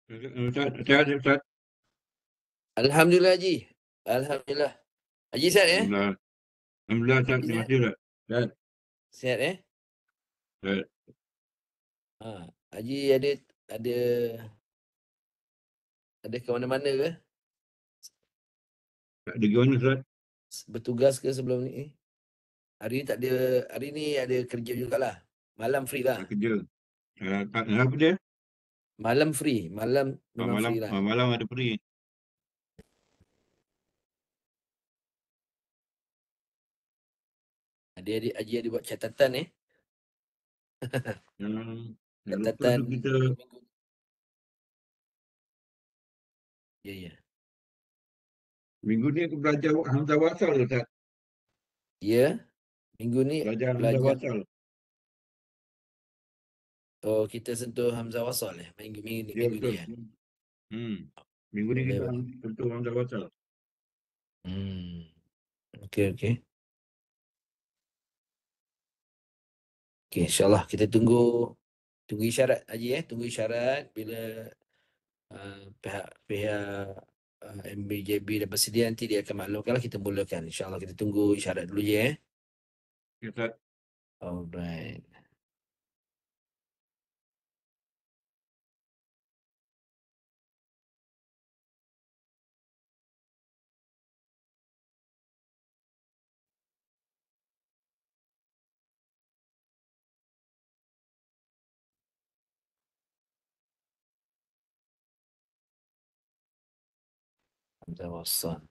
Ustaz, sihat ya, Ustaz? Alhamdulillah Haji. Alhamdulillah. Haji sihat ya? Alhamdulillah. Alhamdulillah, Ustaz. Haji Terima sihat? kasih, Ustaz. Sihat. Sihat ya? Sihat. Ha. Haji ada ada ke mana-mana ke? Tak ada gimana, Ustaz? Bertugas ke sebelum ni? Hari ni ada kerja jugalah. Malam free lah. Tak kerja. Apa dia? Malam free. Malam memang Malam, free lah. malam ada free. Adik-adik Haji ada buat catatan Yang lepas Catatan tu kita minggu. Ya, ya. minggu ni aku belajar Hamzah Wasal, Ustaz. Ya, minggu ni Belajar Hamzah belajar. Wasal. Oh, kita sentuh Hamzah Wasal minggu, minggu, Ya, minggu ni betul. ya. Minggu ni Boleh, kita boleh. tentu Hamzah Wasal. Hmm. Okey, okey. Okey, insyaAllah kita tunggu isyarat Haji tunggu isyarat bila pihak MBJB dah bersedia, nanti dia akan maklumkanlah, kita mulakan. InsyaAllah kita tunggu isyarat dulu je Ya, Ustaz. Alright. Hamzah Wasal.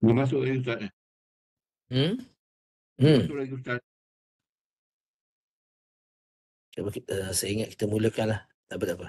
Belum masuk lagi Ustaz. Hmm? Belum Hmm. masuk lagi Ustaz. Cuba saya ingat kita mulakan lah. Tak apa, tak apa.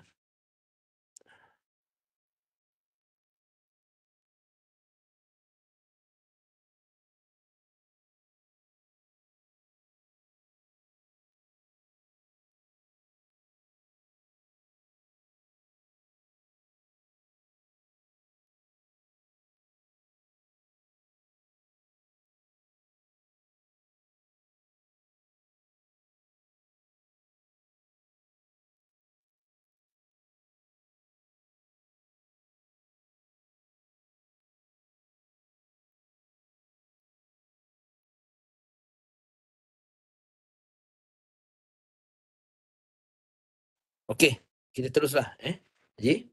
Okey, kita teruslah. Haji?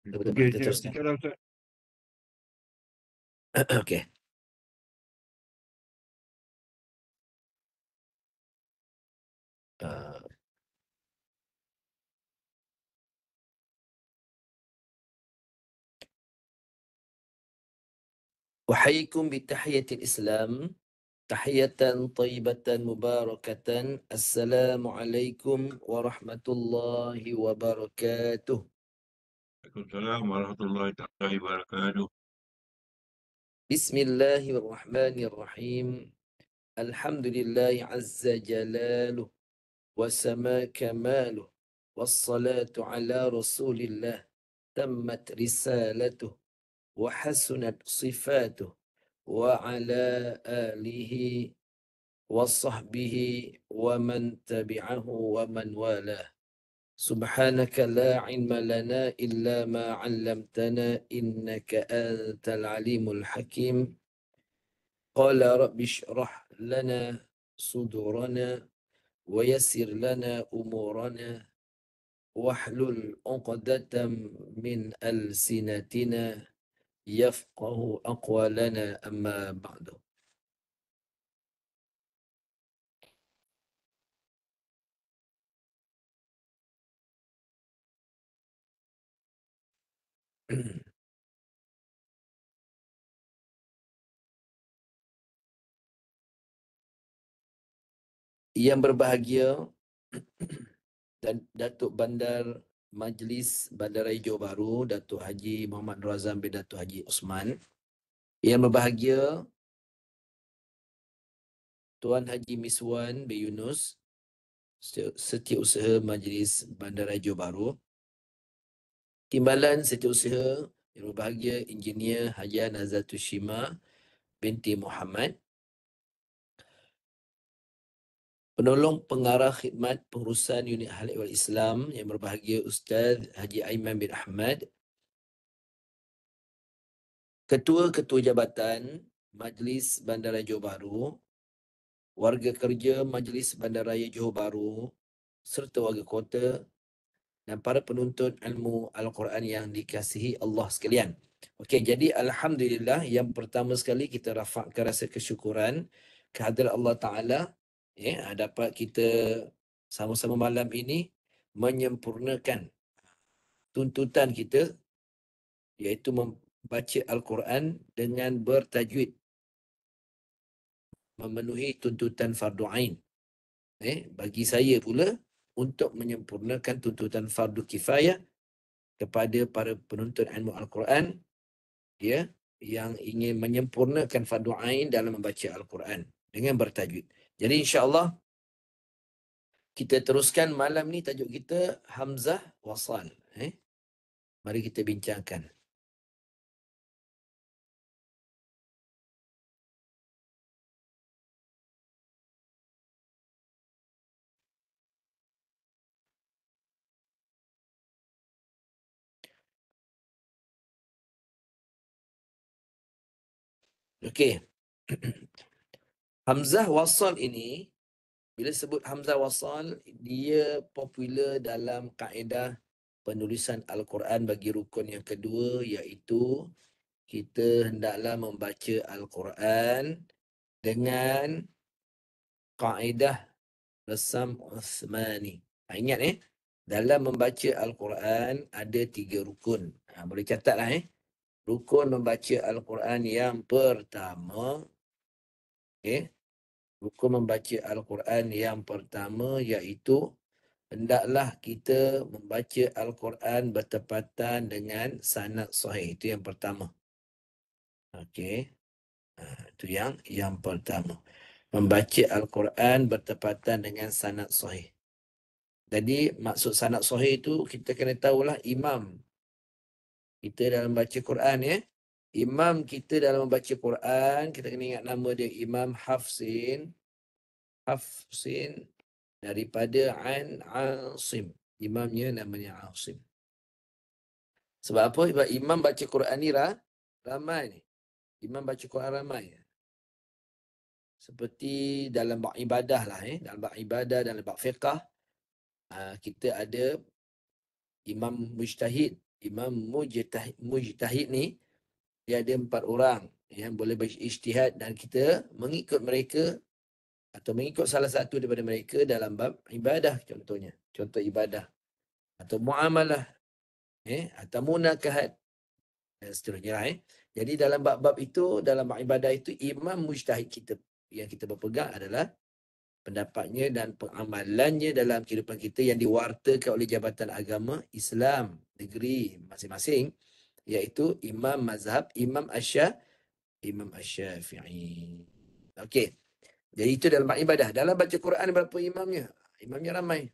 Tak apa, tak apa. Okey, Kita teruskan. siap lah Ustaz. Okey. Uh, Uhayyikum bitahiyatil Islam. Tahiyatan tayyibatan mubarakatan. Assalamualaikum warahmatullahi wabarakatuh. Waalaikumsalam warahmatullahi taala wabarakatuh. Bismillahirrahmanirrahim. Alhamdulillahi azza jalaluh. وسما كماله والصلاة على رسول الله تمت رسالته وحسنت صفاته وعلى آله وصحبه ومن تبعه ومن والاه. سبحانك لا علم لنا إلا ما علمتنا إنك أنت العليم الحكيم. قال رب اشرح لنا صدورنا ويسر لنا أمورنا واحلل عقدة من ألسنتنا يفقه أقوالنا أما بعد. Yang berbahagia dan Datuk Bandar Majlis Bandaraya Johor Bahru, Datuk Haji Muhammad Razam bin Datuk Haji Osman. Yang berbahagia Tuan Haji Miswan bin Yunus, Setiausaha Majlis Bandaraya Johor Bahru. Timbalan Setiausaha yang berbahagia Engineer Haji Nazatul Shima binti Muhammad. Penolong Pengarah Khidmat Pengurusan Unit Ahli wal Islam yang berbahagia Ustaz Haji Aiman bin Ahmad. Ketua-ketua Jabatan Majlis Bandaraya Johor Bahru, warga kerja Majlis Bandaraya Johor Bahru serta warga kota dan para penuntut ilmu Al-Quran yang dikasihi Allah sekalian. Okey, jadi Alhamdulillah, yang pertama sekali kita rafakkan rasa kesyukuran kehadirat Allah Ta'ala, dapat kita sama-sama malam ini menyempurnakan tuntutan kita, iaitu membaca Al-Quran dengan bertajwid, memenuhi tuntutan fardu ain. Bagi saya pula untuk menyempurnakan tuntutan fardu kifayah kepada para penuntut ilmu Al-Quran, yang ingin menyempurnakan fardu ain dalam membaca Al-Quran dengan bertajwid. Jadi insya-Allah kita teruskan malam ni, tajuk kita Hamzah Wasal. Mari kita bincangkan. Okey. Hamzah Wasal ini, bila sebut Hamzah Wasal, dia popular dalam kaedah penulisan Al-Quran bagi rukun yang kedua, iaitu kita hendaklah membaca Al-Quran dengan kaedah Rasam Uthmani. Ingat dalam membaca Al-Quran ada 3 rukun. Boleh catatlah Rukun membaca Al-Quran yang pertama, okay, rukun membaca Al-Quran yang pertama iaitu hendaklah kita membaca Al-Quran bertepatan dengan sanad sahih. Itu yang pertama. Okey. Itu yang pertama. Membaca Al-Quran bertepatan dengan sanad sahih. Jadi maksud sanad sahih itu kita kena tahulah imam kita dalam baca Quran, ya. Imam kita dalam membaca Quran, kita kena ingat nama dia Imam Hafsin daripada Asim. Imamnya namanya Asim. Sebab apa? Sebab imam baca Quran ni ramai ni. Imam baca Quran ramai. Seperti dalam bab ibadah lah. Dalam bab ibadah, dalam bab fiqah, kita ada imam mujtahid. Imam mujtahid ni, dia ada 4 orang yang boleh berijtihad dan kita mengikut mereka atau mengikut salah satu daripada mereka dalam bab ibadah contohnya. Contoh ibadah. Atau muamalah. Atau munakahat. Dan seterusnya. Jadi dalam bab-bab itu, dalam bab ibadah itu, imam mujtahid kita yang kita berpegang adalah pendapatnya dan pengamalannya dalam kehidupan kita yang diwartakan oleh Jabatan Agama Islam negeri masing-masing, iaitu Imam Mazhab Imam Asy-Syafi'i. Okey. Jadi itu dalam bab ibadah. Dalam baca Quran berapa imamnya? Imamnya ramai.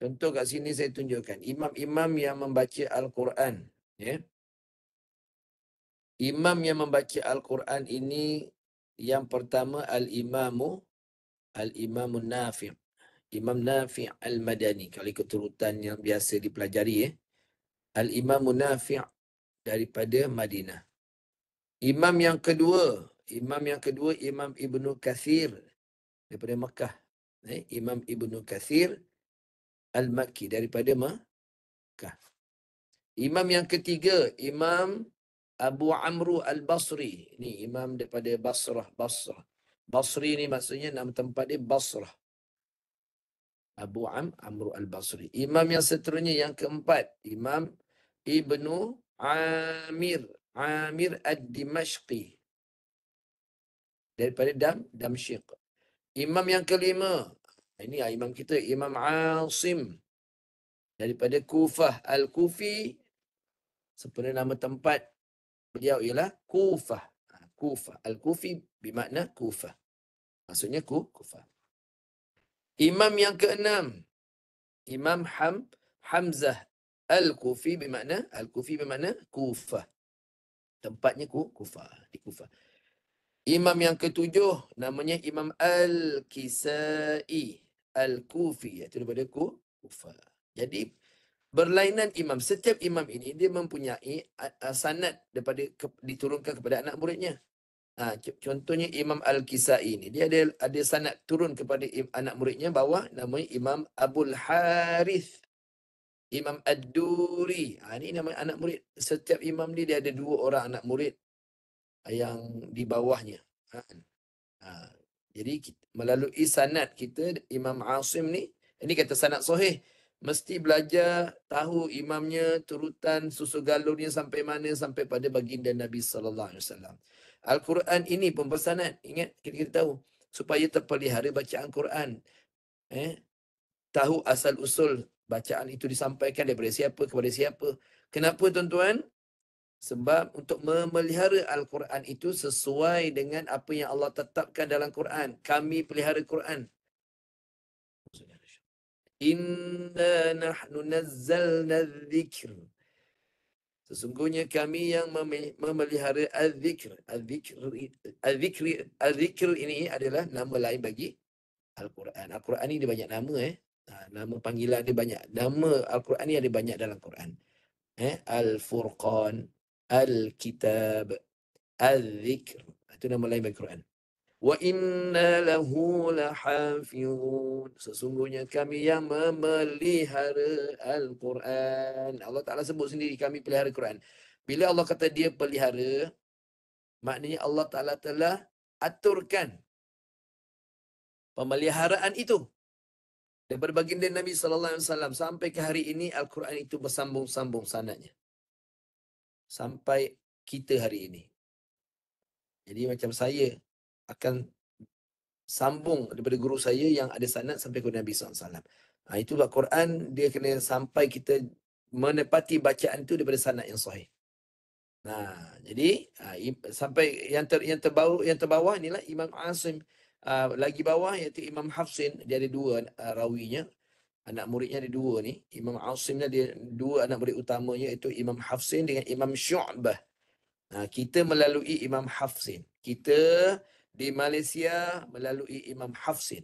Contoh kat sini saya tunjukkan. Imam-imam yang membaca Al-Quran. Ya. Imam yang membaca Al-Quran ini yang pertama Al-Imamun Nafi'. Imam Nafi' Al-Madani. Kalau ikut turutan yang biasa dipelajari. Al-Imamun Nafi' daripada Madinah. Imam yang kedua Imam Ibnu Kathir daripada Mekah. Imam Ibnu Kathir Al-Makki daripada Mekah. Imam yang ketiga, Imam Abu Amru Al-Basri. Ini imam daripada Basrah. Basri ni maksudnya nama tempat dia Basrah. Abu Amru Al-Basri. Imam yang seterusnya yang keempat, Imam Ibnu Amir Ad-Dimashqi daripada Damsyik. Imam yang kelima, ini imam kita, Imam Asim daripada Kufah. Al-Kufi, sebenarnya nama tempat beliau ialah Kufah. Kufah. Al-Kufi bermakna Kufah. Maksudnya Kufah. Imam yang keenam, Imam Hamzah Al-Kufi bermakna Kufah. Tempatnya Kufah, di Kufah. Imam yang ketujuh namanya Imam Al-Kisai Al-Kufi, iaitu daripada Kufah. Jadi berlainan imam. Setiap imam ini dia mempunyai sanad daripada diturunkan kepada anak muridnya. Contohnya Imam Al-Kisai ini, dia ada sanad turun kepada anak muridnya bawah, namanya Imam Abul Harith, Imam Ad-Duri. Ini nama anak murid. Setiap imam ni dia ada 2 orang anak murid yang di bawahnya. Jadi melalui sanad kita, Imam Asim ni, ini kata sanad sahih, mesti belajar tahu imamnya, turutan susu galurnya sampai mana, sampai pada baginda Nabi SAW. Al-Quran ini pun bersanad. Ingat, kita tahu supaya terpelihara bacaan Quran. Tahu asal-usul bacaan itu disampaikan daripada siapa kepada siapa. Kenapa tuan-tuan? Sebab untuk memelihara Al-Quran itu sesuai dengan apa yang Allah tetapkan dalam Quran. Kami pelihara Quran. Inna nahnu nazzalna dzikr. Sesungguhnya kami yang memelihara al-zikr. Al-zikr ini adalah nama lain bagi Al-Quran. Al-Quran ini dia banyak nama. Nama panggilan dia banyak. Nama Al-Quran ini ada banyak dalam Quran. Al-Furqan, Al-Kitab, Al-Zikr. Itu nama lain bagi Quran. Wa inna lahu lahafizun. Sesungguhnya kami yang memelihara Al-Quran. Allah Ta'ala sebut sendiri kami pelihara Quran. Bila Allah kata dia pelihara, maknanya Allah Ta'ala telah aturkan pemeliharaan itu. Daripada baginda Nabi SAW sampai ke hari ini, Al-Quran itu bersambung-sambung sanadnya. Sampai kita hari ini. Jadi macam saya akan sambung daripada guru saya yang ada sanad sampai kepada Nabi SAW. Itulah Quran, dia kena sampai kita menepati bacaan itu daripada sanad yang sahih. Jadi sampai yang terbawah inilah Imam Asim. Lagi bawah iaitu Imam Hafsin, dia ada dua rawinya. Anak muridnya ada dua ni. Imam Asim ni dia dua anak murid utamanya, iaitu Imam Hafsin dengan Imam Syu'bah. Kita melalui Imam Hafsin. Kita di Malaysia melalui Imam Hafsin.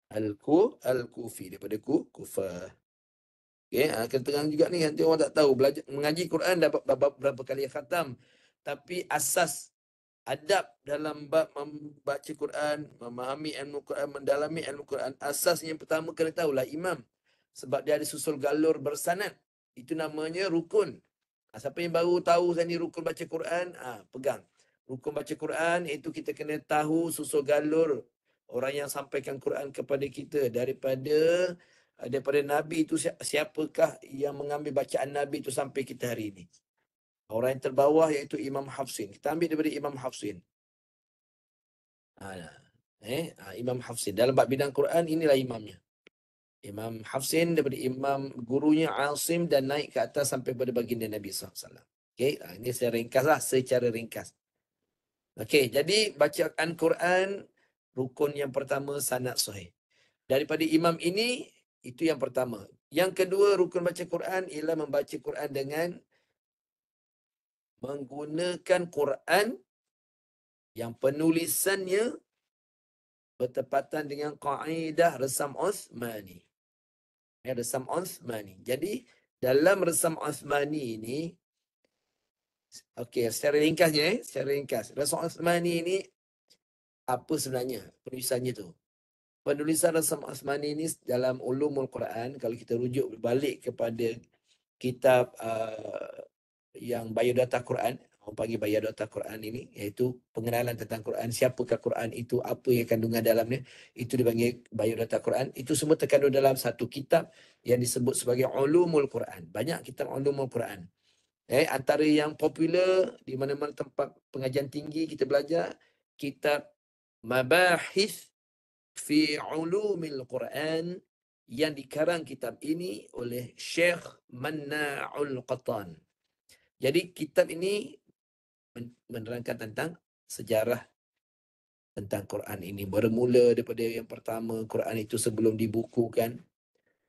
Al-Kufi, daripada Kufah. Okay, kena juga ni, nanti orang tak tahu. Belajar mengaji Quran dapat berapa kali khatam. Tapi asas adab dalam bab membaca Quran, memahami ilmu Quran, mendalami ilmu Quran, asas yang pertama kena tahulah imam. Sebab dia ada susul galur bersanad. Itu namanya rukun. Siapa yang baru tahu saya ni rukun baca Quran, pegang. Rukun baca Quran itu kita kena tahu susul galur orang yang sampaikan Quran kepada kita daripada Nabi itu siapakah yang mengambil bacaan Nabi itu sampai kita hari ini. Orang yang terbawah iaitu Imam Hafsin. Kita ambil daripada Imam Hafsin. Imam Hafsin. Dalam bab bidang Quran, inilah imamnya. Imam Hafsin daripada imam gurunya Asim dan naik ke atas sampai pada baginda Nabi SAW. Okay, ini secara ringkas. Okay, jadi bacaan Quran, rukun yang pertama sanad sahih. Daripada imam ini, itu yang pertama. Yang kedua, rukun baca Quran ialah membaca Quran dengan menggunakan Quran yang penulisannya bertepatan dengan kaedah Resam Uthmani. Resam Uthmani. Jadi, dalam Resam Uthmani ini, secara ringkasnya, Resam Uthmani ini apa sebenarnya penulisannya tu? Penulisan Resam Uthmani ini dalam Ulumul Quran, kalau kita rujuk balik kepada kitab yang biodata Quran, orang panggil biodata Quran ini, iaitu pengenalan tentang Quran, siapakah Quran itu, apa yang kandungan dalamnya, itu dipanggil biodata Quran. Itu semua terkandung dalam satu kitab yang disebut sebagai Ulumul Quran. Banyak kitab Ulumul Quran. Antara yang popular di mana-mana tempat pengajian tinggi kita belajar, kitab Mabahith fi Ulumil Quran, yang dikarang kitab ini oleh Syekh Manna'ul Qatan. Jadi kitab ini menerangkan tentang sejarah tentang Quran ini. Bermula daripada yang pertama, Quran itu sebelum dibukukan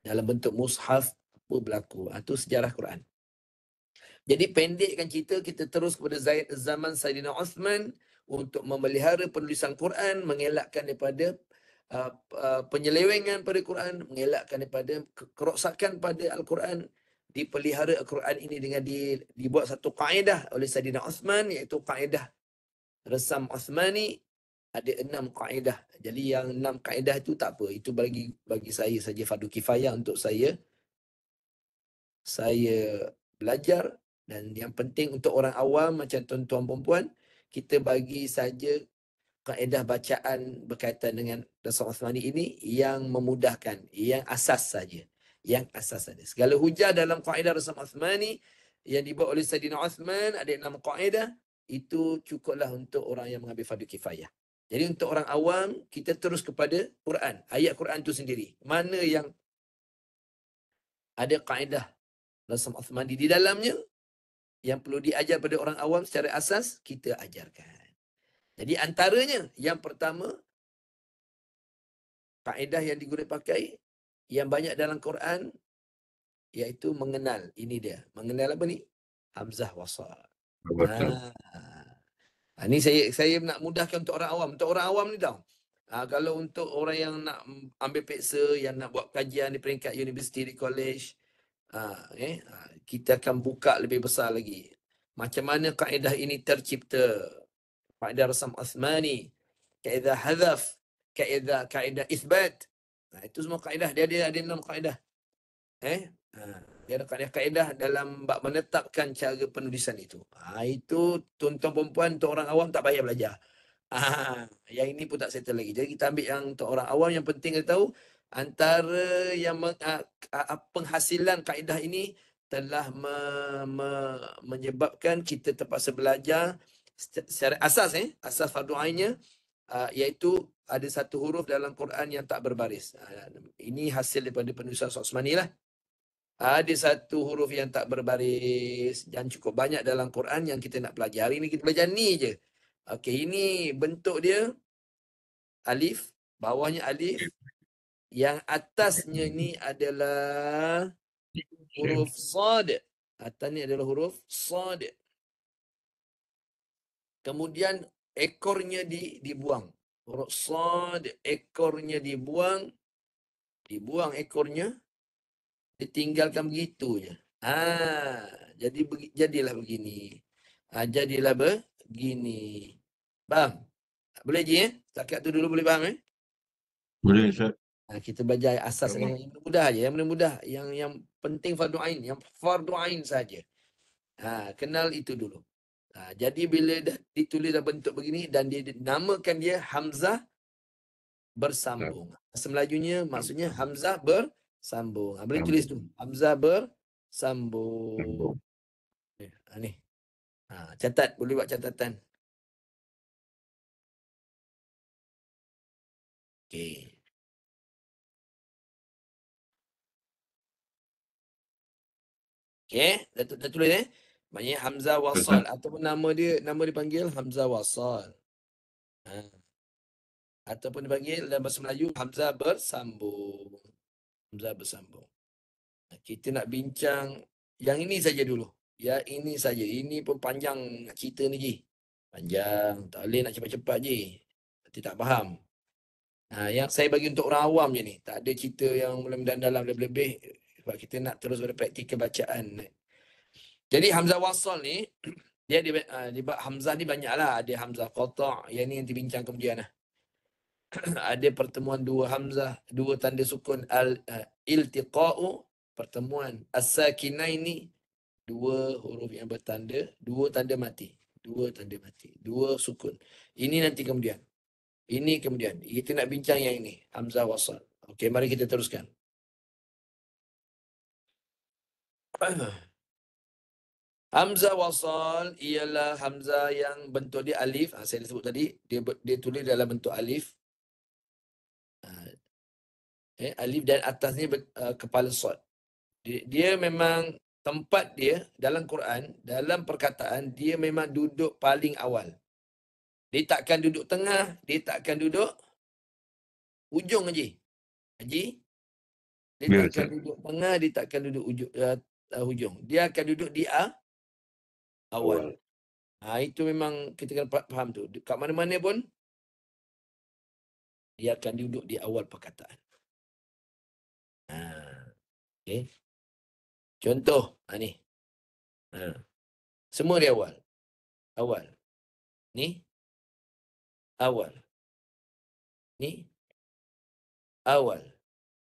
dalam bentuk mushaf, apa berlaku. Itu sejarah Quran. Jadi pendekkan cerita, kita terus kepada zaman Saidina Uthman untuk memelihara penulisan Quran, mengelakkan daripada penyelewengan pada Quran, mengelakkan daripada kerosakan pada Al-Quran. Dipelihara Al-Quran ini dengan dibuat satu kaedah oleh Saidina Uthman, iaitu kaedah Resam Uthmani. Ada 6 kaedah. Jadi yang 6 kaedah itu tak apa. Itu bagi saya saja fardu kifayah untuk saya belajar. Dan yang penting untuk orang awam macam tuan-tuan perempuan, kita bagi saja kaedah bacaan berkaitan dengan Resam Uthmani ini yang memudahkan, yang asas saja. Segala hujah dalam kaedah Resam Uthmani yang dibuat oleh Saidina Uthman, ada 6 kaedah, itu cukuplah untuk orang yang mengambil fardu kifayah. Jadi untuk orang awam, kita terus kepada Quran, ayat Quran itu sendiri. Mana yang ada kaedah Resam Uthmani di dalamnya, yang perlu diajar pada orang awam secara asas, kita ajarkan. Jadi antaranya, yang pertama, kaedah yang digunakan pakai, yang banyak dalam Quran, iaitu mengenal. Ini dia. Mengenal apa ni? Hamzah wasal. Ini saya nak mudahkan untuk orang awam. Untuk orang awam ni tahu. Kalau untuk orang yang nak ambil peksa, yang nak buat kajian di peringkat universiti, di college, kita akan buka lebih besar lagi. Macam mana kaedah ini tercipta? Kaedah Resam Uthmani, kaedah hadaf, kaedah isbat. Itu semua kaedah. Dia ada 6 kaedah. Dia ada kaedah dalam bab menetapkan cara penulisan itu. Itu tuan-tuan perempuan, untuk orang awam tak payah belajar. Yang ini pun tak settle lagi. Jadi kita ambil yang untuk orang awam, yang penting kita tahu antara yang penghasilan kaedah ini telah menyebabkan kita terpaksa belajar secara asas asas fardu ainnya, iaitu ada satu huruf dalam Quran yang tak berbaris. Ini hasil daripada penulisan Osmani lah. Ada satu huruf yang tak berbaris dan cukup banyak dalam Quran yang kita nak pelajari. Ini kita belajar ni je. Okey, ini bentuk dia alif, bawahnya alif, yang atasnya ni adalah huruf sad. Atas ni adalah huruf sad. Kemudian ekornya dibuang. Huruf sad, ekornya dibuang ekornya, ditinggalkan begitu je. Jadilah begini. Jadilah begini. Faham? Boleh je Setakat tu dulu boleh faham Boleh, Ustaz. Kita belajar asas Allah. yang mudah je, yang mudah, yang penting fardu ain, yang fardu ain saja. Kenal itu dulu. Jadi bila dah ditulis dalam bentuk begini dan dia namakan dia hamzah bersambung. Bahasa Melajunya maksudnya hamzah bersambung. Boleh tulis tu. Hamzah bersambung. Ni. Catat, boleh buat catatan. Okey. Okey, dah tulis Maknanya hamzah wasal ataupun nama dipanggil hamzah wasal. Ataupun dipanggil dalam bahasa Melayu hamzah bersambung. Hamzah bersambung. Kita nak bincang yang ini saja dulu. Ya, ini saja. Ini pun panjang nak cerita ni je. Panjang. Tak boleh nak cepat-cepat je. Nanti tak faham. Yang saya bagi untuk orang awam je ni. Tak ada cerita yang dalam lebih-lebih. Sebab kita nak terus pada praktikal bacaan. Jadi hamzah wasal ni, dia hamzah ni banyak lah. Ada hamzah qata'. Yang ni yang dibincang kemudian lah. Ada pertemuan dua hamzah, dua tanda sukun iltiqa'u, pertemuan as-sakinaini, dua huruf yang bertanda, dua tanda mati, dua sukun. Ini nanti kemudian. Ini kemudian. Kita nak bincang yang ini, hamzah wasal. Okey, mari kita teruskan. Hamzah wasal ialah hamzah yang bentuk dia alif. Saya sebut tadi, dia tulis dalam bentuk alif. Alif dan atasnya kepala sad. Dia memang tempat dia dalam Quran, dalam perkataan, dia memang duduk paling awal. Dia takkan duduk tengah, dia takkan duduk ujung Haji. Dia takkan duduk tengah, dia takkan duduk hujung. Dia akan duduk di awal. Itu memang kita kena faham tu. Kat mana-mana pun, dia akan duduk di awal perkataan. Okay. Contoh, ni. Semua di awal. Ni. Awal. Ni. Awal.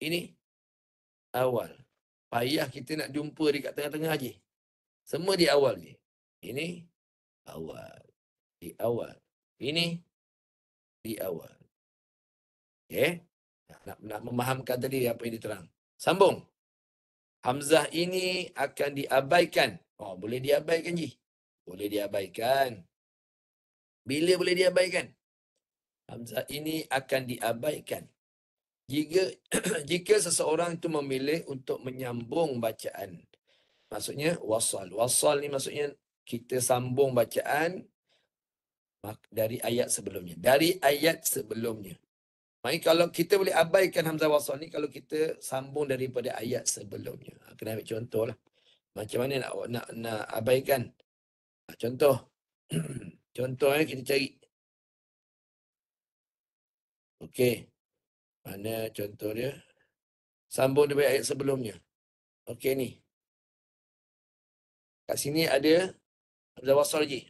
Ini. Awal. Payah kita nak jumpa dekat tengah-tengah je. Semua di awal je. Ini. Awal. Di awal. Ini. Di awal. Okay. Nak memahamkan tadi apa yang diterang. Sambung. Hamzah ini akan diabaikan. Boleh diabaikan je. Boleh diabaikan. Bila boleh diabaikan? Hamzah ini akan diabaikan jika seseorang itu memilih untuk menyambung bacaan. Maksudnya wasal. Wasal ni maksudnya kita sambung bacaan dari ayat sebelumnya. Maksudnya kalau kita boleh abaikan hamzah wasal ni kalau kita sambung daripada ayat sebelumnya. Kena ambil contoh lah. Macam mana nak abaikan? Contoh. Contohnya kita cari. Okey. Mana contoh dia? Sambung daripada ayat sebelumnya. Okey ni. Kat sini ada hamzah wasal lagi.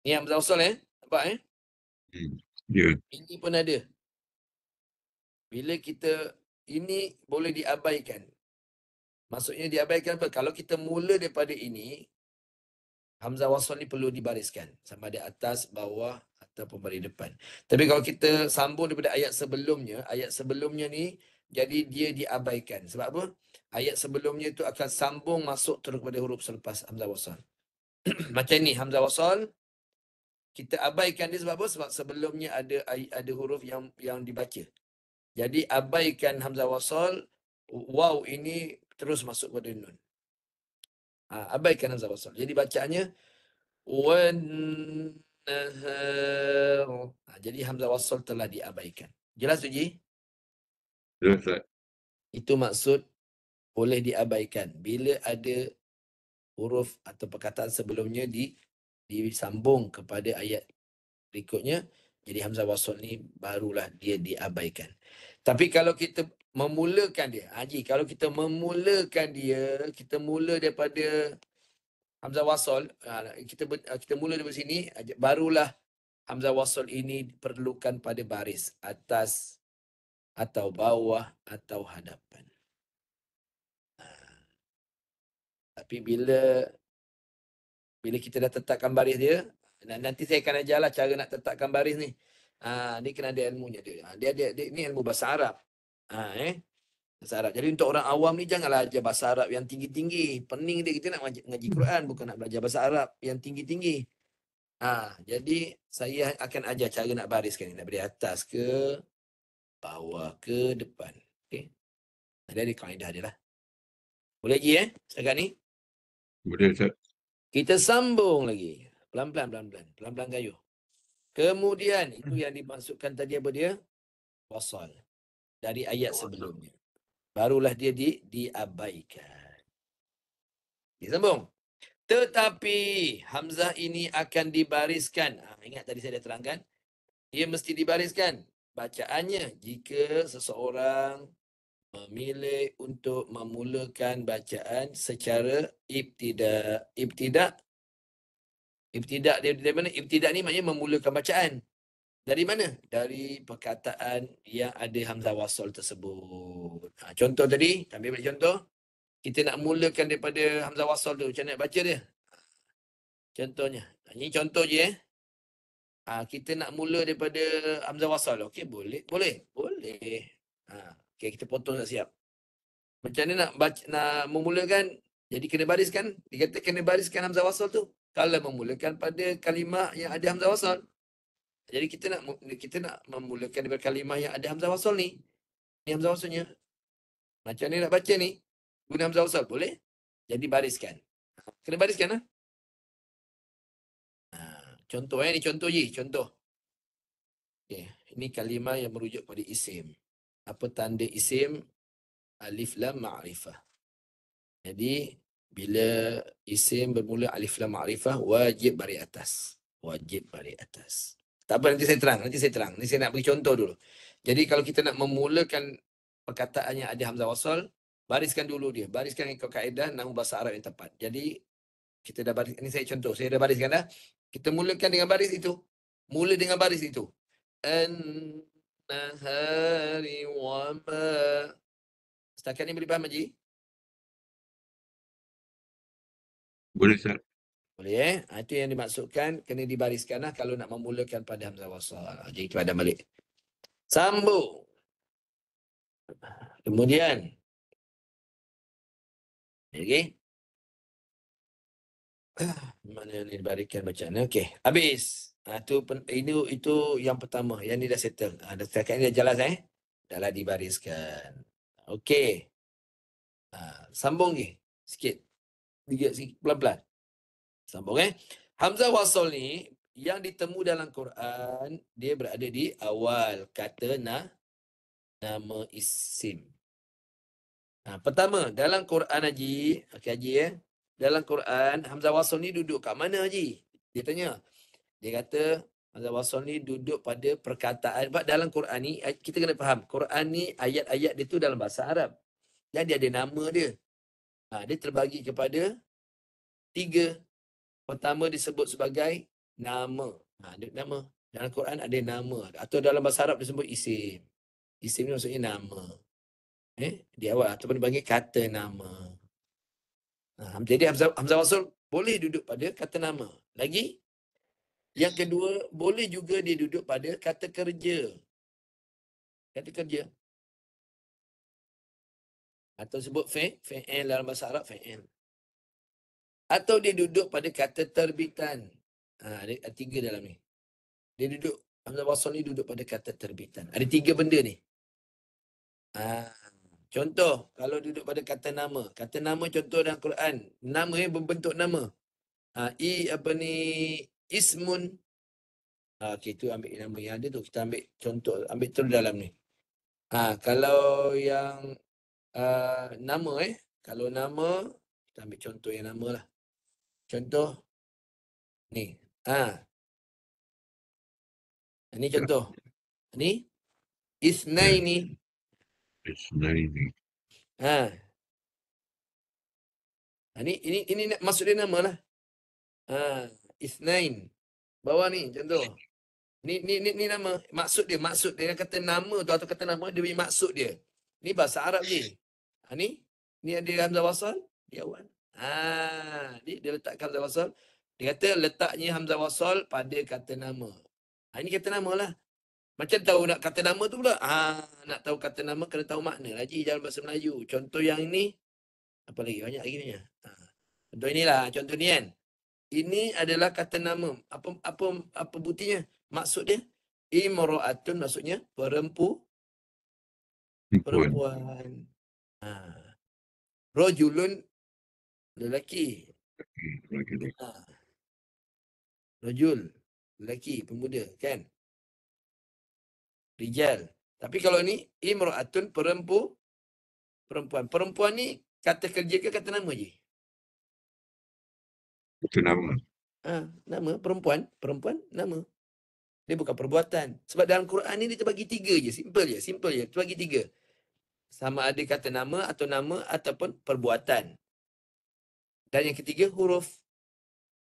Ni hamzah wasal nampak Ya. Ini pun ada. Bila kita ini boleh diabaikan. Maksudnya diabaikan apa? Kalau kita mula daripada ini, hamzah wasal ni perlu dibariskan sama ada atas, bawah ataupun baris depan. Tapi kalau kita sambung daripada ayat sebelumnya ni jadi dia diabaikan. Sebab apa? ayat sebelumnya itu akan sambung masuk terus kepada huruf selepas hamzah wasal. Macam ni hamzah wasal, kita abaikan dia sebab apa? Sebab sebelumnya ada huruf yang dibaca. Jadi abaikan hamzah wasal, waw ini terus masuk pada nun. Abaikan hamzah wasal. Jadi bacaannya wan nahar. Jadi hamzah wasal telah diabaikan. Jelas tu Ji? Betul, Ustaz. Itu maksud boleh diabaikan bila ada huruf atau perkataan sebelumnya disambung kepada ayat berikutnya. Jadi hamzah wasal ni barulah dia diabaikan. Tapi kalau kita memulakan dia, Haji, kalau kita memulakan dia, kita mula daripada hamzah wasal, kita mula daripada sini, barulah hamzah wasal ini diperlukan pada baris atas atau bawah atau hadapan. Tapi bila kita dah tetapkan baris dia, nanti saya akan ajarlah cara nak tetapkan baris ni. Ni kena ada ilmunya dia. Dia ni ilmu bahasa Arab. Bahasa Arab. Jadi untuk orang awam ni janganlah ajar bahasa Arab yang tinggi-tinggi. Pening dia, kita nak ngaji Quran, bukan nak belajar bahasa Arab yang tinggi-tinggi. Jadi saya akan ajar cara nak bariskan ni, dari atas ke bawah ke depan. Okey. Ada kaedah dia lah. Boleh lagi setakat ni? Boleh, Ustaz. Kita sambung lagi. Pelan-pelan gayuh. Kemudian itu yang dimaksudkan tadi apa dia? Wasal. Dari ayat sebelumnya. Barulah dia diabaikan. Disambung. Tetapi hamzah ini akan dibariskan. Ingat tadi saya dah terangkan. Ia mesti dibariskan. Bacaannya jika seseorang memilih untuk memulakan bacaan secara ibtidak. Ibtidak dia dari mana? Ibtidak ni maknanya memulakan bacaan. Dari mana? Dari perkataan yang ada hamzah wasal tersebut. Contoh tadi, kami ambil contoh. Kita nak mulakan daripada hamzah wasal tu. Macam mana nak baca dia? Contohnya. Ini contoh je kita nak mula daripada hamzah wasal. Okey, boleh? Boleh. Okey, kita potong siap. Macam mana nak memulakan? Jadi kena bariskan. Dia kata kena bariskan hamzah wasal tu. Kalau memulakan pada kalimah yang ada hamzah wasal. Jadi kita nak memulakan daripada kalimah yang ada hamzah wasal ni. Ni hamzah wasalnya. Macam ni nak baca ni. Guna hamzah wasal. Boleh? Jadi bariskan. Kena bariskan lah. Contoh ni contoh je. Contoh. Okay. Ini kalimah yang merujuk pada isim. Apa tanda isim? Alif lam ma'rifah. Jadi bila isim bermula alif lam ma'rifah, wajib baris atas. Wajib baris atas. Tak apa, nanti saya terang. Nanti saya nak beri contoh dulu. Jadi kalau kita nak memulakan perkataan yang ada hamzah wasal, bariskan dulu dia. Bariskan ikut kaedah nama bahasa Arab yang tepat. Jadi kita dah baris. Ini saya contoh. Saya dah bariskan dah. Kita mulakan dengan baris itu. Mula dengan baris itu. An-nahari wa ma. Setakat ni boleh faham, Haji? Boleh, Ustaz. Boleh itu yang dimaksudkan kena dibariskan lah kalau nak memulakan pada hamzah wasal. Jadi itu ada balik. Sambung. Kemudian. Okey. Mana ni dibarikan bacaan. Okey, habis. Itu yang pertama. Yang ni dah settle. Setakat ni dah jelas Dah dibariskan. Okey. Sambung lagi. Sikit. Sikit pelan-pelan. Sambung Hamzah wasal ni yang ditemu dalam Quran, dia berada di awal kata nama isim. Pertama, dalam Quran Haji, okey Haji dalam Quran, hamzah wasal ni duduk kat mana Haji? Dia tanya. Dia kata hamzah wasal ni duduk pada perkataan. Sebab dalam Quran ni kita kena faham, Quran ni ayat-ayat dia tu dalam bahasa Arab. Dan dia ada nama dia. Dia terbagi kepada 3. Pertama disebut sebagai nama. Nama. Dalam Quran ada nama. Atau dalam bahasa Arab disebut isim. Isim ni maksudnya nama. Di awal. Ataupun dipanggil kata nama. Jadi hamzah wasal boleh duduk pada kata nama. Lagi. Yang kedua, boleh juga dia duduk pada kata kerja. Kata kerja. Atau sebut fi'il dalam bahasa Arab fi'il. Atau dia duduk pada kata terbitan. Ada 3 dalam ni. Dia duduk, hamzah wasal ni duduk pada kata terbitan. Ada 3 benda ni. Contoh, kalau duduk pada kata nama. Kata nama contoh dalam Quran. Nama berbentuk nama. Ismun. Okey, tu ambil nama yang ada tu. Kita ambil contoh, ambil terus dalam ni. Kalau yang nama kalau nama, kita ambil contoh yang nama lah. Contoh, ni. Ini contoh. Ni, isnaini. Isnaini. Ini maksud dia nama lah. Isnain. Bawah ni contoh. Ni nama. Maksud dia kata nama tu atau kata nama dia punya maksud dia. Ni bahasa Arab je. Ni ada hamzah wasal di awal. Dia letakkan hamzah wasal. Dia kata letaknya hamzah wasal pada kata nama. Ini kata nama lah. Macam tahu nak kata nama tu pula. Nak tahu kata nama kena tahu makna lagi dalam bahasa Melayu. Contoh yang ini, apa lagi? Banyak lagi punya. Contoh inilah, contoh ni kan. Ini adalah kata nama. Apa buktinya? Maksud dia imra'atun, maksudnya perempuan. Rajulun, lelaki. Rajul, lelaki, pemuda, kan? Rijal. Tapi kalau ni imra'atun, perempuan. Perempuan ni kata kerja ke kata nama je? Itu nama. Nama perempuan, nama. Dia bukan perbuatan. Sebab dalam Quran ni dia terbagi 3 je, simple je, terbagi 3. Sama ada kata nama ataupun perbuatan. Dan yang ketiga huruf.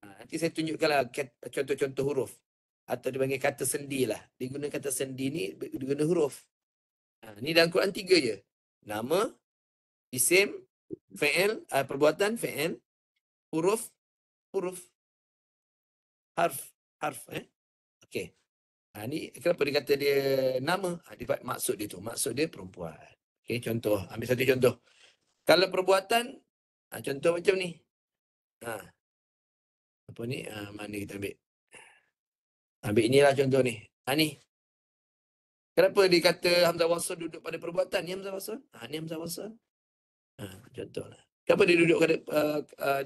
Nanti saya tunjukkanlah contoh-contoh huruf. Atau dipanggil kata sendi lah. Dia guna kata sendi ni, dia guna huruf. Ni dalam Quran 3 je. Nama, isim, fi'il, perbuatan, fi'il, huruf, harf. Okey. Ni kenapa dia kata dia nama? Maksud dia tu. Maksud dia perempuan. Okey, contoh. Ambil satu contoh. Kalau perbuatan, contoh macam ni. Apa ni? Mana kita ambil? Ambil inilah contoh ni. Ni. Kenapa dia kata hamzah wasal duduk pada perbuatan? Ni hamzah wasal. Ni hamzah wasal. Contohlah. Kenapa dia duduk pada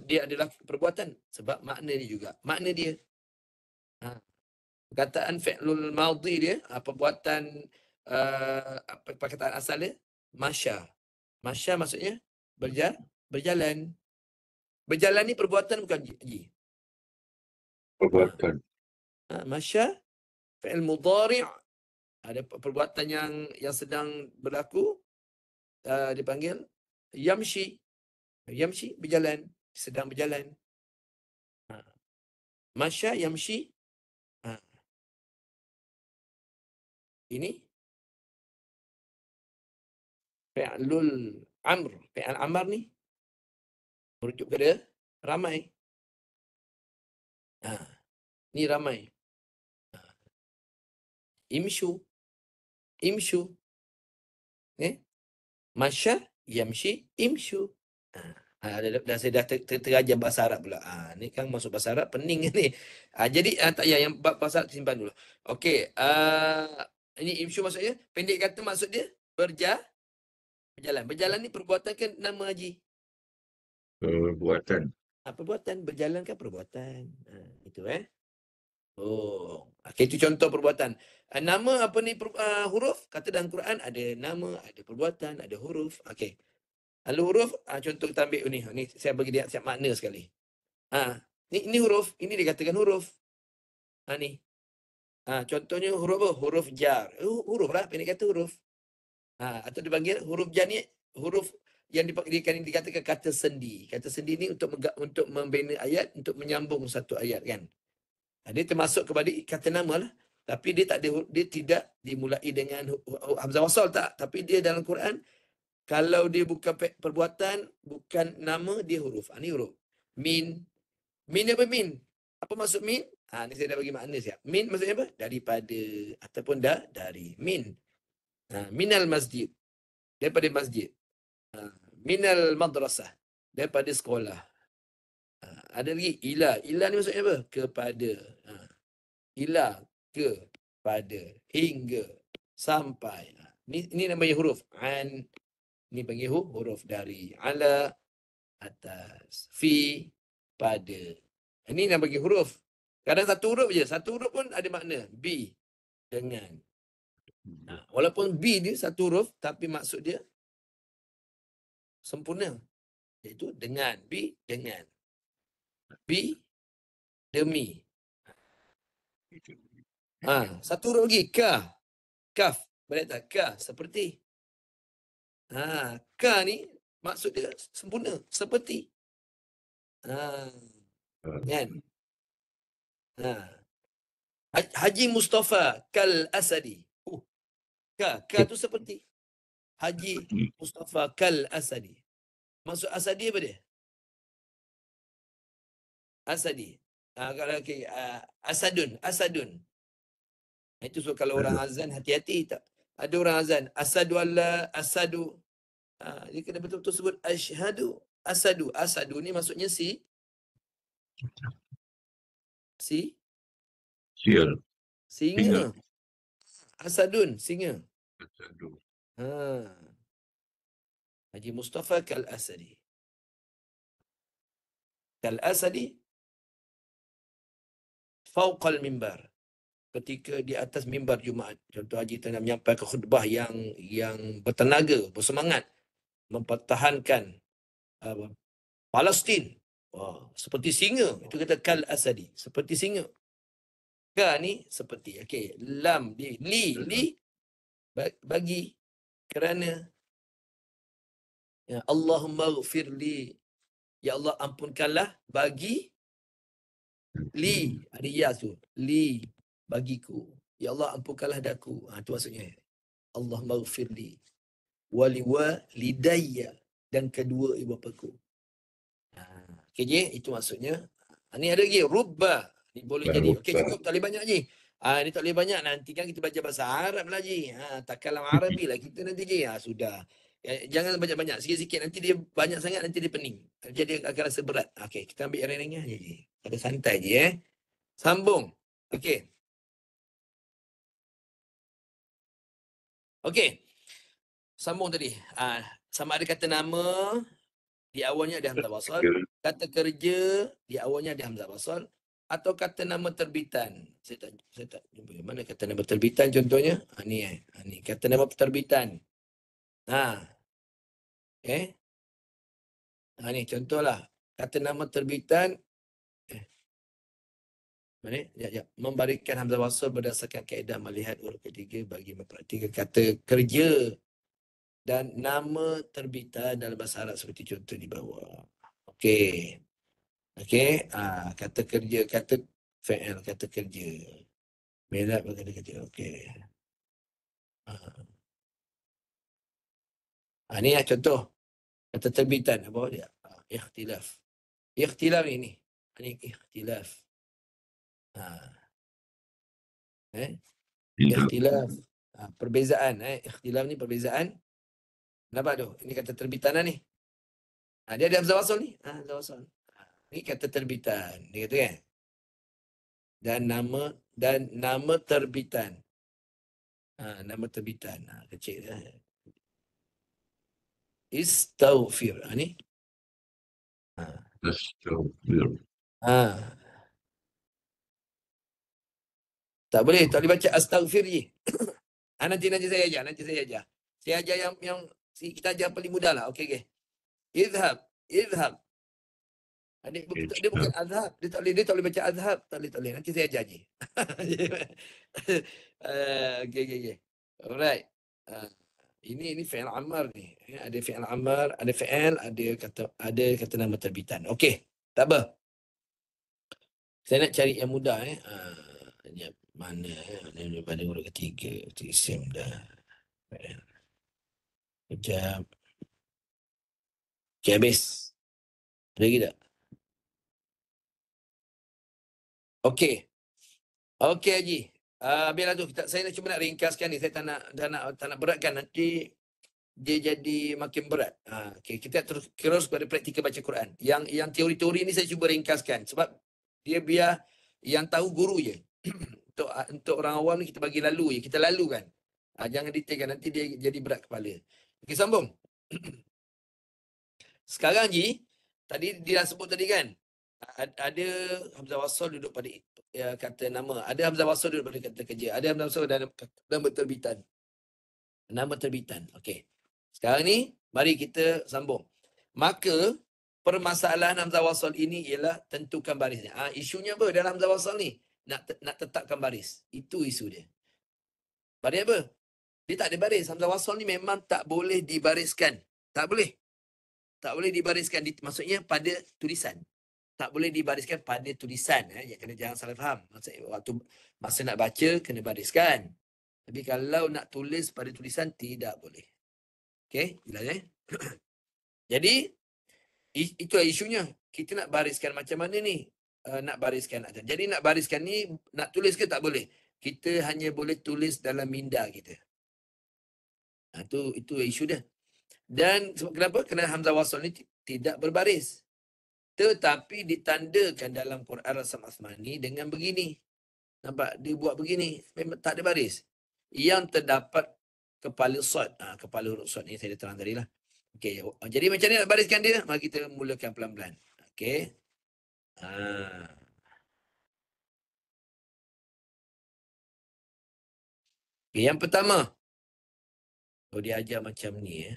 dia adalah perbuatan? Sebab makna dia juga. Makna dia. Perkataan fi'lul madhi dia, perbuatan perkataan asal dia, masya. Masya maksudnya berjalan. Berjalan ni perbuatan bukan ji. Perbuatan. Masya, fi'il mudhari', ada perbuatan yang sedang berlaku, dipanggil yamshi. Yamshi, berjalan, sedang berjalan. Masya, yamshi. Ini fi'lul amr. Fi'al amr ni merujuk kepada ramai. Ni ramai. Imshu. Masya, yamshi, imshu. Saya dah terajar bahasa Arab pula. Ni kan masuk bahasa Arab, pening ni. Jadi tak payah, yang bahasa Arab simpan dulu. Okey. Ini imshu maksudnya, pendek kata maksud dia berjalan. Berjalan ni perbuatan ke nama haji? Perbuatan. Perbuatan. Berjalan kan perbuatan. Itu Okey, itu contoh perbuatan. Nama apa ni huruf? Kata dalam Quran ada nama, ada perbuatan, ada huruf. Okey. Lalu huruf, contoh kita ambil ni. Ni saya bagi dia siap makna sekali. Ni huruf, ini dikatakan huruf. Ni. Contohnya huruf apa? Huruf jar. Huruf lah, pendek kata huruf. Atau dipanggil huruf jar ni, huruf yang dikatakan kata sendi. Kata sendi ni untuk membina ayat, untuk menyambung satu ayat kan. Dia termasuk kepada kata nama lah. Tapi dia tidak dimulai dengan hamzah wasal tak. Tapi dia dalam Quran, kalau dia bukan perbuatan, bukan nama, dia huruf. Ni huruf. Min. Min apa min? Apa maksud min? Ni saya dah bagi makna siap. Min maksudnya apa? Daripada. Ataupun dari. Min. Minal masjid. Daripada masjid. minal madrasah, daripada sekolah. Ada lagi ila. Ila ni maksudnya apa? Kepada. Ila, kepada, hingga, sampai. Ni namanya huruf. An, ni panggil huruf dari. Ala, atas. Fi, pada. Ini nak bagi huruf. Kadang satu huruf je. Satu huruf pun ada makna. Bi, dengan. Walaupun bi dia satu huruf, tapi maksud dia sempurna. Iaitu dengan. Bi, dengan. Bi, demi. Satu huruf lagi. Ka. Kaf. Boleh tak? Ka. Seperti. Ka ni maksud dia sempurna. Seperti. Kan? Haji Mustafa kal asadi. Ka tu seperti. Haji Mustafa kal asadi. Maksud asadi apa dia? Asadi. Kalau okay, asadun. Itu so kalau orang azan hati-hati tak. Ada orang azan asadu Allah, asadu. Dia kena betul-betul sebut asyhadu, asadu. Asadu ni maksudnya singa. Asadun, singa. Haji Mustafa kal asadi. Kal asadi fauqal mimbar. Ketika di atas mimbar Jumaat. Contoh Haji tengah menyampaikan khutbah yang bertenaga, bersemangat mempertahankan Palestin. Seperti singa. Itu kata kal asadi. Seperti singa. Ka ni seperti. Okey, lam di li bagi kerana ya Allahumma ghfirli. Ya Allah ampunkanlah bagi li. Ada ya tu. Li bagiku. Ya Allah ampunkanlah daku. Itu maksudnya. Allahumma ghfirli wali walidayya, dan kedua ibu bapaku. Okey je, itu maksudnya. Ni ada lagi rubba. Ni boleh jadi. Okey, cukup, tak boleh banyak je. Ni tak boleh banyak, nanti kan kita baca bahasa Arab lah je. Tak kalam Arabi lah kita nanti je. Sudah. Jangan banyak-banyak, sikit-sikit, nanti dia banyak sangat, nanti dia pening. Jadi akan rasa berat. Okey, kita ambil yang ringan je. Ada santai je. Sambung. Okey. Okey. Sambung tadi. Sama ada kata nama, di awalnya ada hamzah wasal. Kata kerja, di awalnya ada hamzah wasal. Atau kata nama terbitan. Saya tak jumpa. Mana kata nama terbitan contohnya? Ni kata nama terbitan. Okay. Ni contohlah. Kata nama terbitan. Mana? Ya. Memberikan hamzah wasal berdasarkan kaedah melihat huruf ketiga bagi mempraktikkan kata kerja dan nama terbitan dalam bahasa Arab seperti contoh di bawah. Okey. Kata kerja, kata fa'il, kata kerja. Melak kata kerja. Okey. Ni contoh kata terbitan apa dia? Ikhtilaf. Ikhtilaf ini. Ini ikhtilaf. Ikhtilaf. Perbezaan. Ikhtilaf ni perbezaan. Nampak tu? Ini kata terbitan ni. Dia ada hamzah wasal ni. Hamzah wasal. Ni kata terbitan. Dia kata kan? Dan nama terbitan. Nama terbitan. Kecil. Istaghfir. Ni. Astaghfir. Tak boleh baca astaghfir je. Nanti saya ajar. Saya ajar yang kita ajar paling mudah lah. Okey. Izhab. Dia bukan azhab. Dia tak boleh baca azhab. Tak boleh. Nanti saya ajar je. Okey. Alright. Ini fi'il amar ni. Ada fi'il amar, ada fi'il, ada kata nama terbitan. Okey. Tak apa. Saya nak cari yang mudah. Mana? Pada huruf ketiga. Isim dah. Sekejap. Okay, habis. Ada lagi tak? Okey. Okey, Haji. Biarlah tu. Saya cuma nak ringkaskan ni. Saya tak nak beratkan. Nanti dia jadi makin berat. Okay, kita terus pada praktikal baca Quran. Yang teori-teori ni saya cuba ringkaskan sebab dia biar yang tahu guru je. untuk orang awam ni kita bagi lalu je, kita lalu kan. Jangan detailkan, nanti dia jadi berat kepala. Okey, sambung. Sekarang Ji, tadi dia dah sebut tadi kan, ada hamzah wasal duduk pada kata nama, ada hamzah wasal duduk pada kata kerja, ada hamzah wasal dalam nama terbitan. Nama terbitan. Okey. Sekarang ni mari kita sambung. Maka permasalahan hamzah wasal ini ialah tentukan barisnya. Isunya apa dalam hamzah wasal ni? Nak tetapkan baris. Itu isu dia. Baris apa? Dia tak ada baris. Hamzah wasal ni memang tak boleh dibariskan. Tak boleh. Tak boleh dibariskan. Maksudnya pada tulisan. Tak boleh dibariskan pada tulisan. Jangan salah faham. Maksudnya waktu masa nak baca kena bariskan. Tapi kalau nak tulis pada tulisan tidak boleh. Okey, jelas Jadi itulah isunya. Kita nak bariskan macam mana ni? Nak bariskan. Jadi nak bariskan ni nak tulis ke tak boleh? Kita hanya boleh tulis dalam minda kita. Itu isu dia. Dan sebab kenapa? Kerana hamzah wasal ni tidak berbaris. Tetapi ditandakan dalam Quran Rasam Asmani dengan begini. Nampak? Dia buat begini. Memang tak ada baris. Yang terdapat kepala sod. Kepala huruf sod ni saya dah terang tadi lah. Okey. Jadi macam ni nak bariskan dia? Mari kita mulakan pelan-pelan. Okey. Okay, yang pertama. Dia ajar macam ni ya.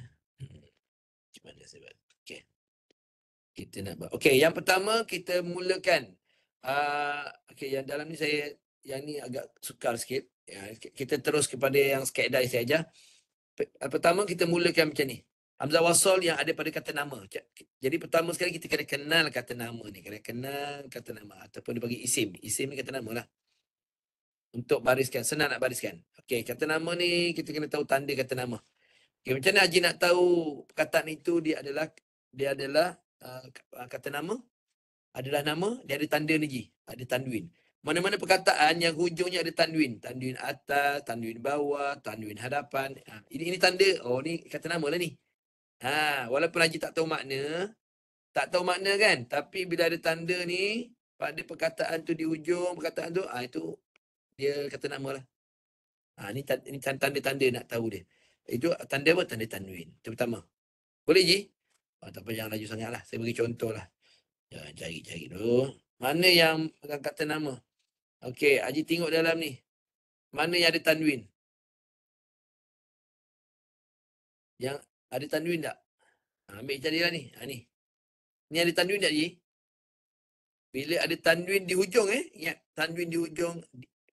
Macam mana saya buat? Okey. Kita nak buat. Okey, yang pertama kita mulakan. Okey, yang dalam ni yang ni agak sukar sikit. Kita terus kepada yang kaedah saya ajar. Pertama kita mulakan macam ni. Hamzah wasal yang ada pada kata nama. Jadi pertama sekali kita kena kenal kata nama ni. Kena kenal kata nama. Ataupun dia bagi isim. Isim ni kata nama lah. Untuk bariskan. Senang nak bariskan. Okey, kata nama ni kita kena tahu tanda kata nama. Okey, macam mana Haji nak tahu perkataan itu dia adalah kata nama? Adalah nama, dia ada tanda ni Ji. Ada tanwin. Mana-mana perkataan yang hujungnya ada tanwin. Tanwin atas, tanwin bawah, tanwin hadapan. Ini tanda. Oh, ni kata nama lah ni. Walaupun Haji tak tahu makna kan. Tapi bila ada tanda ni, pada perkataan tu di hujung perkataan tu, itu dia kata nama lah. Ni tanda-tanda nak tahu dia. Itu tanda apa? Tanda tanwin. Itu pertama. Boleh Ji? Tak apa, jangan laju sangat lah. Saya bagi contoh lah. Cari dulu. Mana yang kata nama? Okey, Haji tengok dalam ni. Mana yang ada tanwin? Yang ada tanwin tak? Ambil carilah ni. Ni. Ni ada tanwin tak Ji? Bila ada tanwin di hujung ingat tanwin di hujung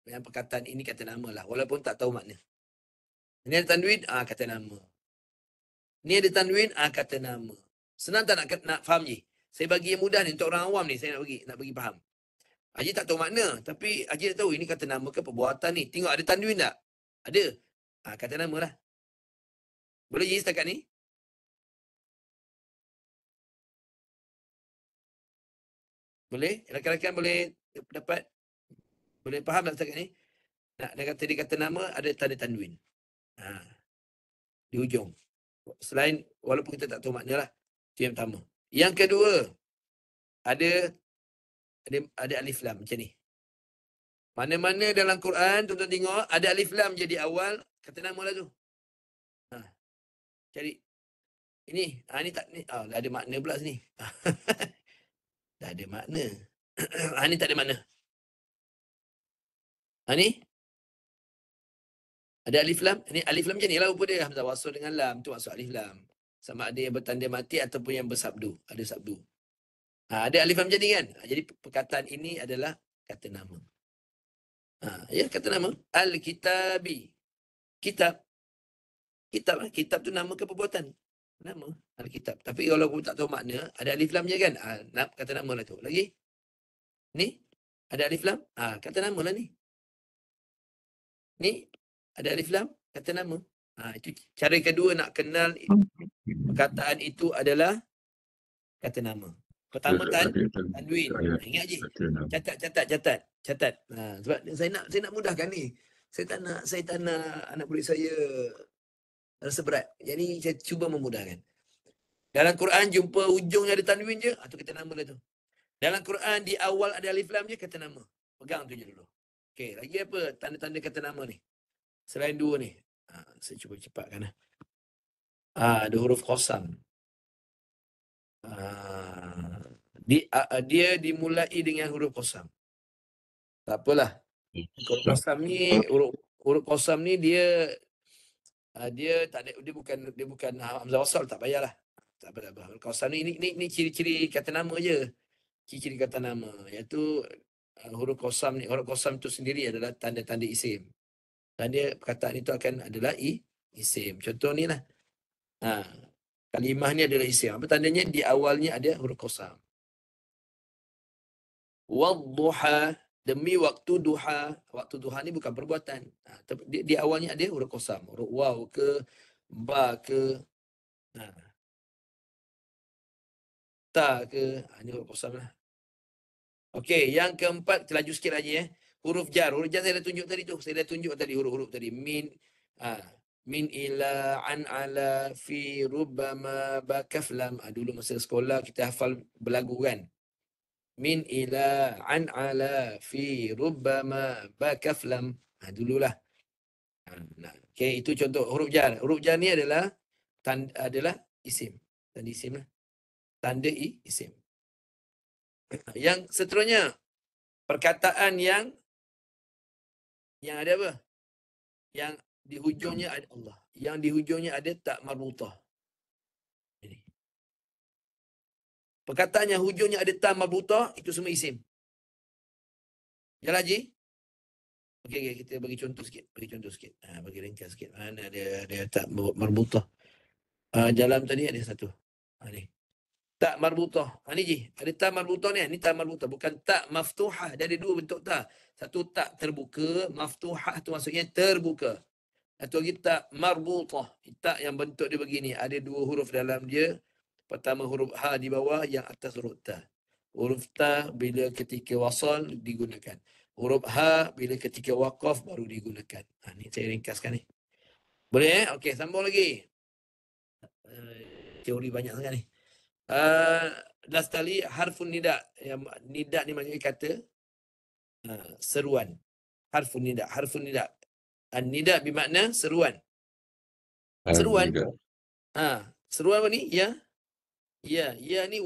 yang perkataan ini kata nama lah. Walaupun tak tahu makna. Ni ada tanwin, kata nama. Ni ada tanwin, kata nama. Senang tak nak faham Ji? Saya bagi yang mudah ni untuk orang awam ni, saya nak bagi faham. Haji tak tahu makna, tapi Haji tak tahu ini kata nama ke perbuatan ni. Tengok ada tanwin tak? Ada. Kata nama lah. Boleh Ji setakat ni? Boleh? Rakan-rakan boleh dapat? Boleh faham tak setakat ni? Dia kata nama, ada tanda tanwin. Di hujung. Selain, walaupun kita tak tahu makna lah. Itu yang pertama. Yang kedua, ada alif lam macam ni. Mana-mana dalam Quran, tuan-tuan tengok, ada alif lam jadi awal, kata nama lah tu. Cari. Ini, ni tak ni. Dah ada makna pula sini. Dah ada makna. Ni tak ada makna. Ni. Ada alif lam. Ni alif lam macam ni lah rupa dia. Hamzah wasal dengan lam. Tu maksud alif lam. Sama ada yang bertanda mati ataupun yang bersabdu. Ada sabdu. Ada alif lam macam ni kan. Jadi perkataan ini adalah kata nama. Ya, kata nama. Al-Kitabi. Kitab. Kitab tu nama ke perbuatan? Nama. Al-Kitab. Tapi kalau aku tak tahu makna, ada alif lam je kan. Kata nama lah tu. Lagi. Ni. Ada alif lam. Kata nama lah ni. Ni. Ada alif lam. Kata nama. Itu cara kedua nak kenal perkataan itu adalah kata nama. Pertama tanwin. Ingat je. Catat. Sebab saya nak mudahkan ni. Saya tak nak anak murid saya rasa berat. Jadi saya cuba memudahkan. Dalam Quran jumpa ujungnya ada tanwin je, tu kata nama dia tu. Dalam Quran di awal ada alif lam je, kata nama. Pegang tu je dulu. Okey, lagi apa tanda-tanda kata nama ni? Selain dua ni. Saya cuba cepatkan. Ada huruf qasam. Dia dimulai dengan huruf qasam. Tak apalah. Huruf qasam ni, huruf qasam ni dia tak ada, dia bukan hamzah wasal, tak payahlah. Tak apa. Huruf qasam ni ciri-ciri kata nama je. Ciri-ciri kata nama, iaitu huruf qasam ni, huruf qasam tu sendiri adalah tanda-tanda isim. Dan dia perkataan itu akan adalah isim. Contoh ni lah. Kalimah ni adalah isim. Apa tandanya? Di awalnya ada huruf qasam. Wadduha, demi waktu duha. Waktu duha ni bukan perbuatan. Di awalnya ada huruf qasam. Huruf waw ke, ba ke, ta ke. Ini huruf qasam lah. Okey, yang keempat, kita laju sikit lagi Huruf jar. Huruf jar saya dah tunjuk tadi tu. Saya dah tunjuk tadi huruf-huruf tadi. Min ila an ala fi rubbama bakaf lam. Dulu masa sekolah kita hafal berlagu kan. Min ila an ala fi rubbama bakaf lam. Dululah. Okey, itu contoh huruf jar. Huruf jar ni adalah isim. Tanda isim lah. Tanda isim. Yang seterusnya, perkataan yang ada apa? Yang di hujungnya ada Allah. Yang di hujungnya ada tak marbutah. Ini. Perkataan yang hujungnya ada tak marbutah, itu semua isim. Jalan Haji? Okey, kita bagi contoh sikit. Bagi ringkas sikit. Mana ada tak marbutah. Dalam tadi ada satu. Ni. Tak marbutah. Ni Ji. Ada tak marbutah ni. Ni tak marbutah. Bukan tak maftuhah. Dia ada dua bentuk tak. Satu tak terbuka. Maftuhah tu maksudnya terbuka. Satu lagi tak marbutah. Tak yang bentuk dia begini. Ada dua huruf dalam dia. Pertama huruf ha di bawah. Yang atas huruf ta. Huruf ta bila ketika wasal digunakan. Huruf ha bila ketika waqaf baru digunakan. Ni saya ringkaskan ni. Boleh Okey, sambung lagi. Teori banyak sangat ni. Last kali harfun nida. Nida ni maksudnya kata seruan. Harfun nida. An-nida bermakna seruan. Seruan. Seruan apa ni? Ya. Ya ni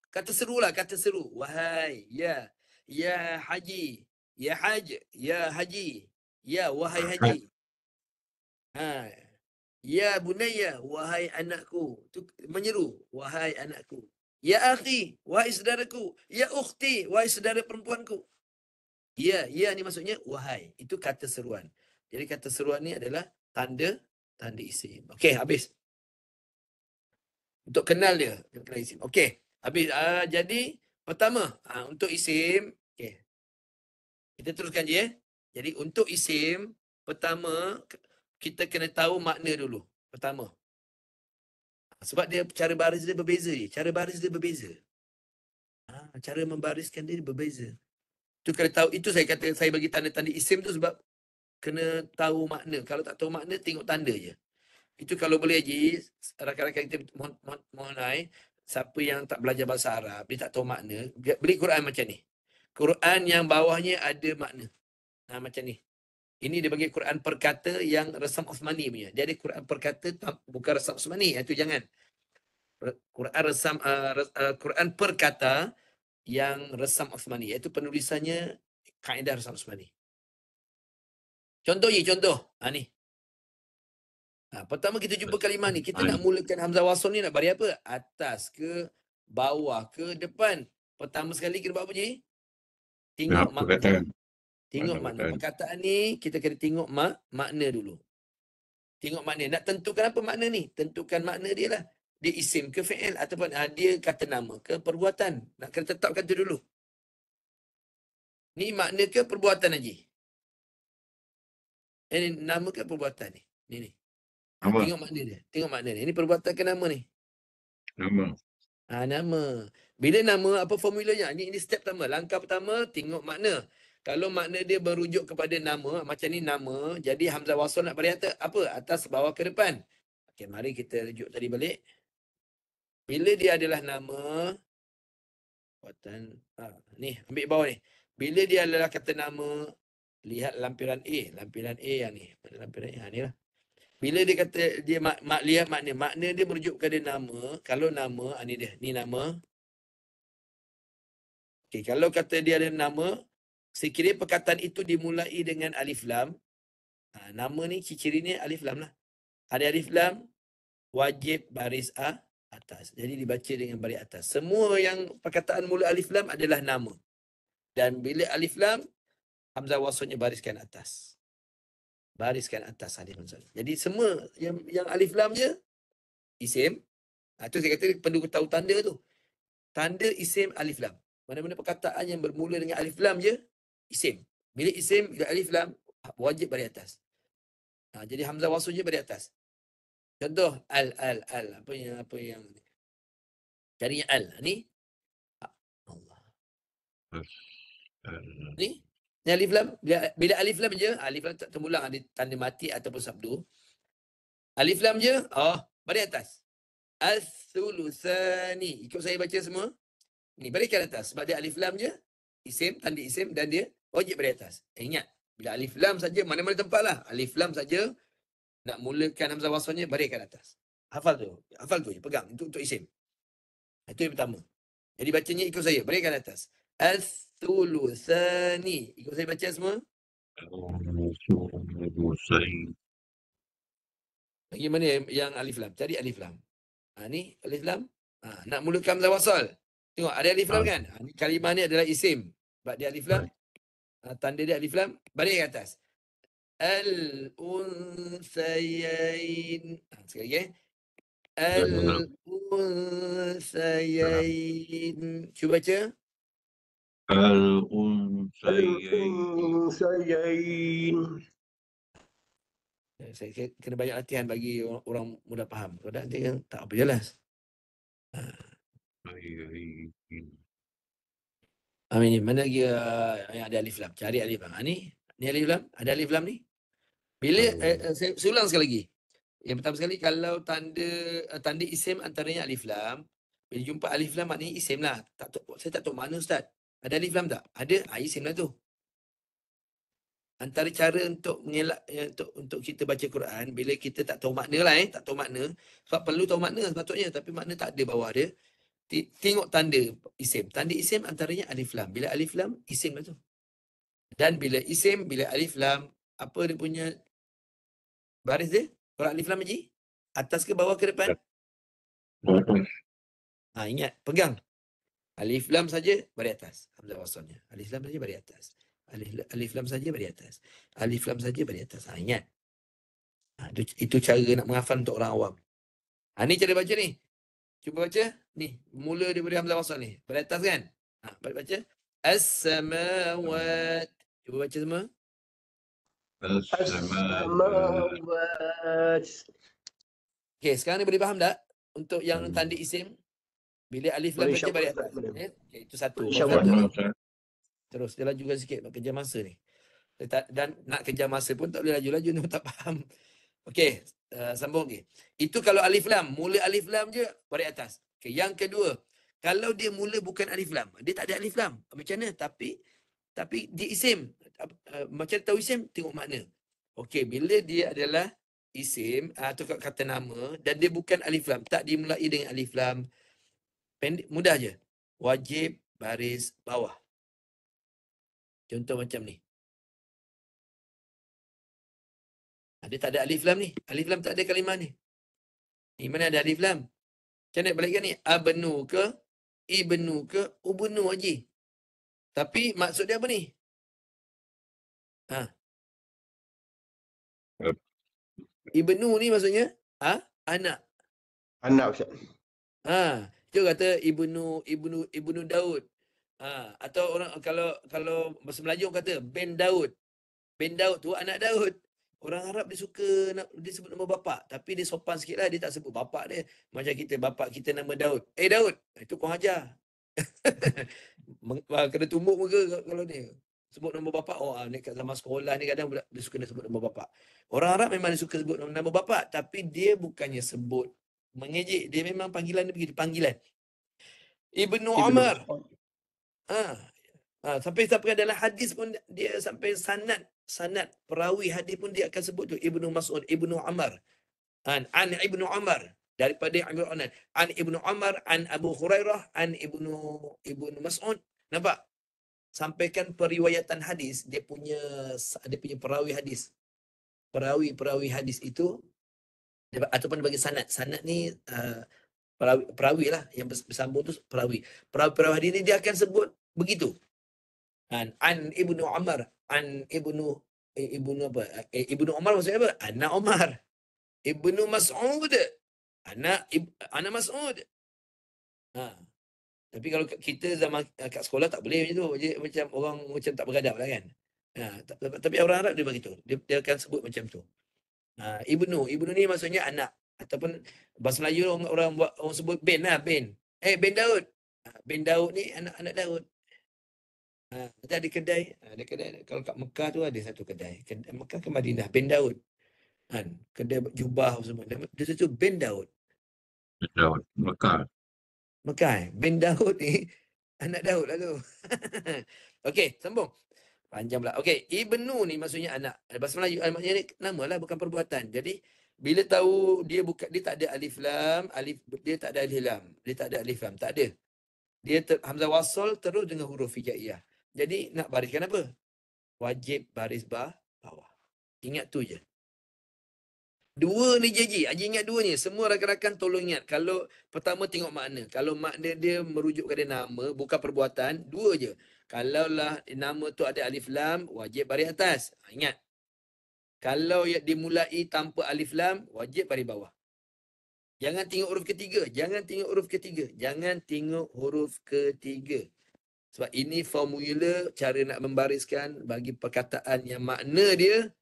kata serulah, kata seru. Wahai, ya. Ya haji. Ya haj. Ya haji. Ya wahai haji. Ya bunayya, wahai anakku. Tu menyeru, wahai anakku. Ya akhi, wahai saudaraku. Ya ukhti, wahai saudara perempuanku. Ya ni maksudnya wahai. Itu kata seruan. Jadi kata seruan ni adalah tanda isim. Okey, habis. Untuk kenal dia, kenal isim. Okey, habis. Jadi pertama, untuk isim, okey. Kita teruskan je Jadi untuk isim, pertama kita kena tahu makna dulu. Pertama. Sebab dia cara baris dia berbeza je. Cara baris dia berbeza. Cara membariskan dia berbeza. Tu kena tahu. Itu saya kata, saya bagi tanda-tanda isim tu sebab kena tahu makna. Kalau tak tahu makna, tengok tanda je. Itu kalau boleh Haji, rakan-rakan kita mohon siapa yang tak belajar bahasa Arab, dia tak tahu makna, beli Quran macam ni. Quran yang bawahnya ada makna. Macam ni. Ini dia bagi Quran perkata yang resam Uthmani punya. Dia ada Quran perkata bukan resam Uthmani. Itu jangan. Quran perkata yang resam Uthmani. Iaitu penulisannya kaedah resam Uthmani. Contoh. Ni. Pertama kita jumpa kalimah ni. Kita nak mulakan hamzah wasl ni nak bagi apa? Atas ke, bawah ke, depan. Pertama sekali kita buat apa je? Tengok makna. Tengok makna. Perkataan ni kita kena tengok makna dulu. Tengok makna. Nak tentukan apa makna ni? Tentukan makna dia lah. Dia isim ke fi'il ataupun dia kata nama ke perbuatan. Nak kena tetapkan tu dulu. Ni makna ke perbuatan Haji? Ini nama ke perbuatan ni? Ni. Tengok makna dia. Ini perbuatan ke nama ni? Nama. Nama. Bila nama, apa formulanya? Ini step pertama. Langkah pertama, tengok makna. Kalau makna dia merujuk kepada nama, macam ni nama, jadi hamzah wasl nak beri apa? Atas, bawah ke depan? Okey, mari kita rujuk tadi balik. Bila dia adalah nama kekuatan, ni ambil bawah ni. Bila dia adalah kata nama, lihat lampiran A. Lampiran A yang ni. Mana lampiran A? Ni lah. Bila dia kata dia lihat makna dia merujuk kepada nama. Kalau nama, ni dia. Ni nama. Okey, kalau kata dia ada nama, sekiranya perkataan itu dimulai dengan alif lam, nama ni ciri-ciri ni alif lam lah. Ada alif lam, wajib baris atas. Jadi dibaca dengan baris atas. Semua yang perkataan mula alif lam adalah nama. Dan bila alif lam, hamzah wasalnya bariskan atas. Bariskan atas alif lam. Jadi semua yang alif lam je isim. Itu saya kata perlu tahu tanda tu. Tanda isim alif lam. Mana-mana perkataan yang bermula dengan alif lam je isim. Bila isim, bila alif lam wajib baris atas. Jadi hamzah wasal je baris atas. Contoh al. Apa yang cari al ni. Allah. Ni alif lam, bila alif lam je, alif lam tak termulang ada tanda mati ataupun sabdu. Alif lam je, baris atas. As-sulusani. Ikut saya baca semua. Ni bariskan atas sebab dia alif lam je, isim, tanda isim dan dia wajib baris atas. Ingat, bila alif lam saja mana-mana tempat lah, alif lam saja nak mulakan hamzah wasalnya bariskan atas. Hafal tu je, pegang untuk isim. Itu yang pertama. Jadi bacanya ikut saya, bariskan atas. As-sulusani. Ikut saya baca semua. Lagi mana yang alif lam? Cari alif lam. Ni alif lam. Nak mulakan hamzah wasal. Tengok ada alif lam kan? Ni kalimah ni adalah isim. Sebab dia alif lam. Tanda dia alif lam, baris ke atas. Al-unsayain. Sekali lagi. Al-unsayain. Cuba baca. Al-unsayain. Saya kena banyak latihan bagi orang mudah faham. Kalau tak, dia tak apa jelas. Ini mana lagi yang ada alif lam? Cari alif lam. Ni alif lam. Ada alif lam ni. Bila saya ulang sekali lagi. Yang pertama sekali, kalau tanda isim antaranya alif lam. Bila jumpa alif lam maknanya isim lah. Saya tak tahu mana Ustaz. Ada alif lam tak? Ada. Isim lah tu. Antara cara untuk mengelak untuk kita baca Quran, bila kita tak tahu makna lah, tak tahu makna. Sebab perlu tahu makna sepatutnya, tapi makna tak ada bawah dia. Tengok tanda isim. Tanda isim antaranya alif lam. Bila alif lam, isim lah tu. Dan bila isim, bila alif lam, apa dia punya baris dia? Kalau alif lam je, atas ke bawah ke depan? Ingat, pegang. Alif lam saja baris atas. Hamzah wasalnya. Alif lam saja baris atas. Alif lam saja baris atas. Alif lam saja baris atas. Ingat. Itu cara nak menghafal untuk orang awam. Ni cara baca ni. Cuba baca. Ni, mula daripada hamzah wasal ni. Baris atas kan? Baca. As-samawat. Cuba baca semua. As-samawat. Okey, sekarang ni boleh faham tak? Untuk yang tanda isim. Bila alif lam baca baris atas. Okay, itu satu. Terus dia laju juga sikit nak kejar masa ni. Dan nak kejar masa pun tak boleh laju-laju ni tak faham. Okey, sambung lagi. Itu kalau alif lam, mula alif lam je baris atas. Okey, yang kedua, kalau dia mula bukan alif lam, dia tak ada alif lam. Macam mana? Tapi dia isim. Macam tahu isim, tengok makna. Okey, bila dia adalah isim atau kata nama dan dia bukan alif lam, tak dimulai dengan alif lam. Pendek, mudah je. Wajib baris bawah. Contoh macam ni. Dia tak ada alif lam ni. Alif lam tak ada kalimah ni. Ni mana ada alif lam? Macam mana balikkan ni? Abnu ke? Ibnu ke? Ubnu haji. Tapi maksud dia apa ni? Ibnu ni maksudnya? Anak. Anak Ustaz. Dia kata Ibnu Daud. Atau orang kalau bahasa Melayu orang kata Ben Daud. Ben Daud tu anak Daud. Orang Arab dia suka dia sebut nama bapak, tapi dia sopan sikitlah, dia tak sebut bapak dia. Macam kita bapak kita nama Daud. Daud. Itu kau ajar. Kena tumbuk muka kalau dia. sebut nama bapa. Oh, ni kat zaman sekolah ni kadang dia suka nak sebut nama bapa. Orang Arab memang dia suka sebut nama bapa, tapi dia bukannya sebut mengejek. Dia memang panggilan dia begitu, panggilan. Ibnu Ibnu Umar. Mas'ud. Sampai dalam hadis pun dia sampai sanad perawi hadis pun dia akan sebut tu Ibnu Mas'ud, Ibnu Umar. An Ibnu Umar, daripada Ibnu Umar, an Ibnu Umar, an Abu Hurairah, an Ibnu Mas'ud. Nampak? Sampaikan periwayatan hadis, dia punya perawi hadis. Perawi hadis itu ataupun bagi sanad. Sanad ni perawi lah yang bersambung tu perawi. Perawi hadis ni dia akan sebut begitu. An Ibnu Umar, an Ibnu apa? Ibnu Umar maksudnya apa? Anak Umar. Ibnu Mas'ud, anak Mas'ud. Tapi kalau kita zaman kat sekolah tak boleh macam tu. Macam orang macam tak beradab lah kan. Tapi orang Arab dia begitu. Dia akan sebut macam tu. Ibnu ni maksudnya anak, ataupun bahasa Melayu orang sebut Ben lah, Ben. Ben Daud. Ben Daud ni anak Daud. Ada kedai, kalau kat Mekah tu ada satu kedai. Mekah ke Madinah, Ben Daud. Kedai jubah semua. Dia tu Ben Daud. Daud, Mekah. Mekah. Ben Daud ni anak Daud lah tu. Okey, sambung. Panjang pula. Okey, Ibnu ni maksudnya anak. Bahasa Melayu maknanya nama lah, bukan perbuatan. Jadi bila tahu dia tak ada alif lam, dia tak ada alif lam. Dia tak ada alif lam, tak ada. Dia hamzah wasal terus dengan huruf hijaiyah. Jadi nak bariskan apa? Wajib baris bawah. Ingat tu je. Dua ni je. Haji ingat dua ni. Semua rakan-rakan tolong ingat. Kalau pertama tengok makna. Kalau makna dia merujuk kepada nama, bukan perbuatan, dua je. Kalaulah nama tu ada alif lam, wajib baris atas. Ingat. Kalau dimulai tanpa alif lam, wajib baris bawah. Jangan tengok huruf ketiga. Sebab ini formula cara nak membariskan bagi perkataan yang makna dia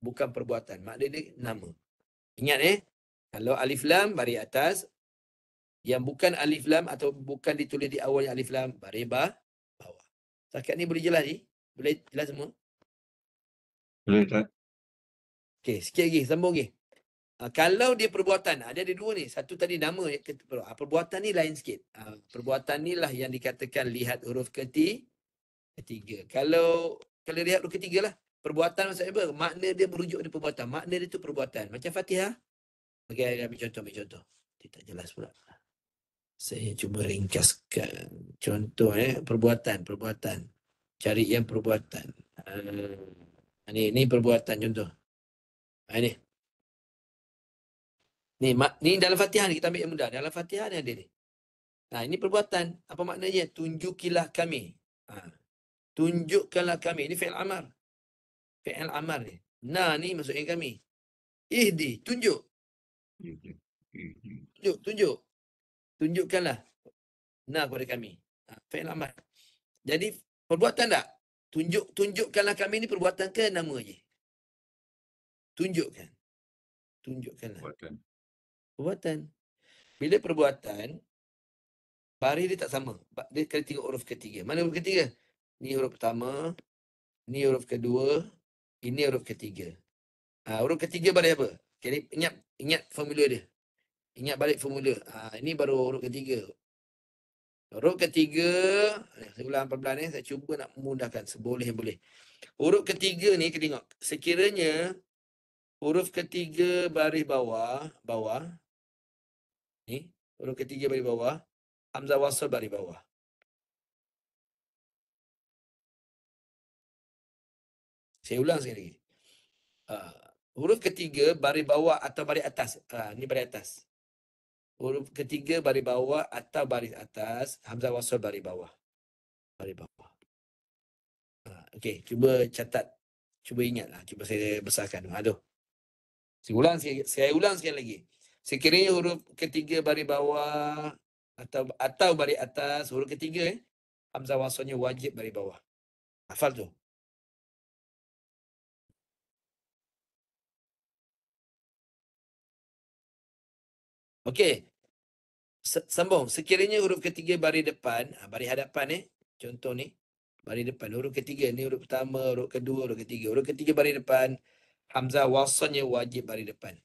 bukan perbuatan. Makna dia nama. Ingat kalau alif lam baris atas, yang bukan alif lam atau bukan ditulis di awalnya alif lam, baris bawah. Setakat ni boleh jelas ni? Boleh jelas semua? Boleh tak? Okey, sikit lagi, sambung lagi. Kalau dia perbuatan, ada dua ni. Satu tadi nama, perbuatan ni lain sikit. Perbuatan ni lah yang dikatakan lihat huruf ketiga. Kalau lihat huruf ketiga lah, perbuatan maksudnya apa? Makna dia merujuk kepada perbuatan. Makna dia tu perbuatan. Macam Fatihah. Okey, ambil contoh. Dia tak jelas pula. Saya cuba ringkaskan. Contoh perbuatan. Cari yang perbuatan. Ni perbuatan contoh. Ni dalam Fatihah ni, kita ambil yang mudah. Dalam Fatihah ni ada ni. Ini perbuatan. Apa maknanya? Tunjukilah kami. Tunjukkanlah kami. Ini fi'il amar. Fi'il amar ni. Ni maksudnya kami. Ihdi, tunjuk. Tunjuk. Tunjukkanlah. Kepada kami. Fi'il amar. Jadi, perbuatan tak? Tunjukkanlah kami ni perbuatan ke nama je? Tunjukkanlah. Perbuatan. Bila perbuatan, baris dia tak sama. Dia kena tengok huruf ketiga. Mana huruf ketiga? Ni huruf pertama. Ni huruf kedua. Ini huruf ketiga. Huruf ketiga baris apa? Okay, ingat formula dia. Ingat balik formula. Ini baru huruf ketiga. Huruf ketiga, saya ulang pelan-pelan saya cuba nak memudahkan seboleh-boleh. Huruf ketiga ni kita tengok. Sekiranya huruf ketiga baris bawah. Ni, huruf ketiga baris bawah. Hamzah wasal baris bawah. Saya ulang sekali lagi. Huruf ketiga baris bawah atau baris atas. Ni baris atas. Huruf ketiga baris bawah atau baris atas. Hamzah wasal baris bawah. Okey, cuba catat. Cuba ingatlah. Cuba saya besarkan. Aduh. Saya ulang sekali lagi. Sekiranya huruf ketiga baris bawah atau baris atas, huruf ketiga hamzah wasalnya wajib baris bawah. Hafal tu. Okey. Sambung. Sekiranya huruf ketiga baris depan, baris hadapan contoh ni. baris depan. Huruf ketiga ni huruf pertama, huruf kedua, huruf ketiga. Huruf ketiga baris depan, hamzah wasalnya wajib baris depan.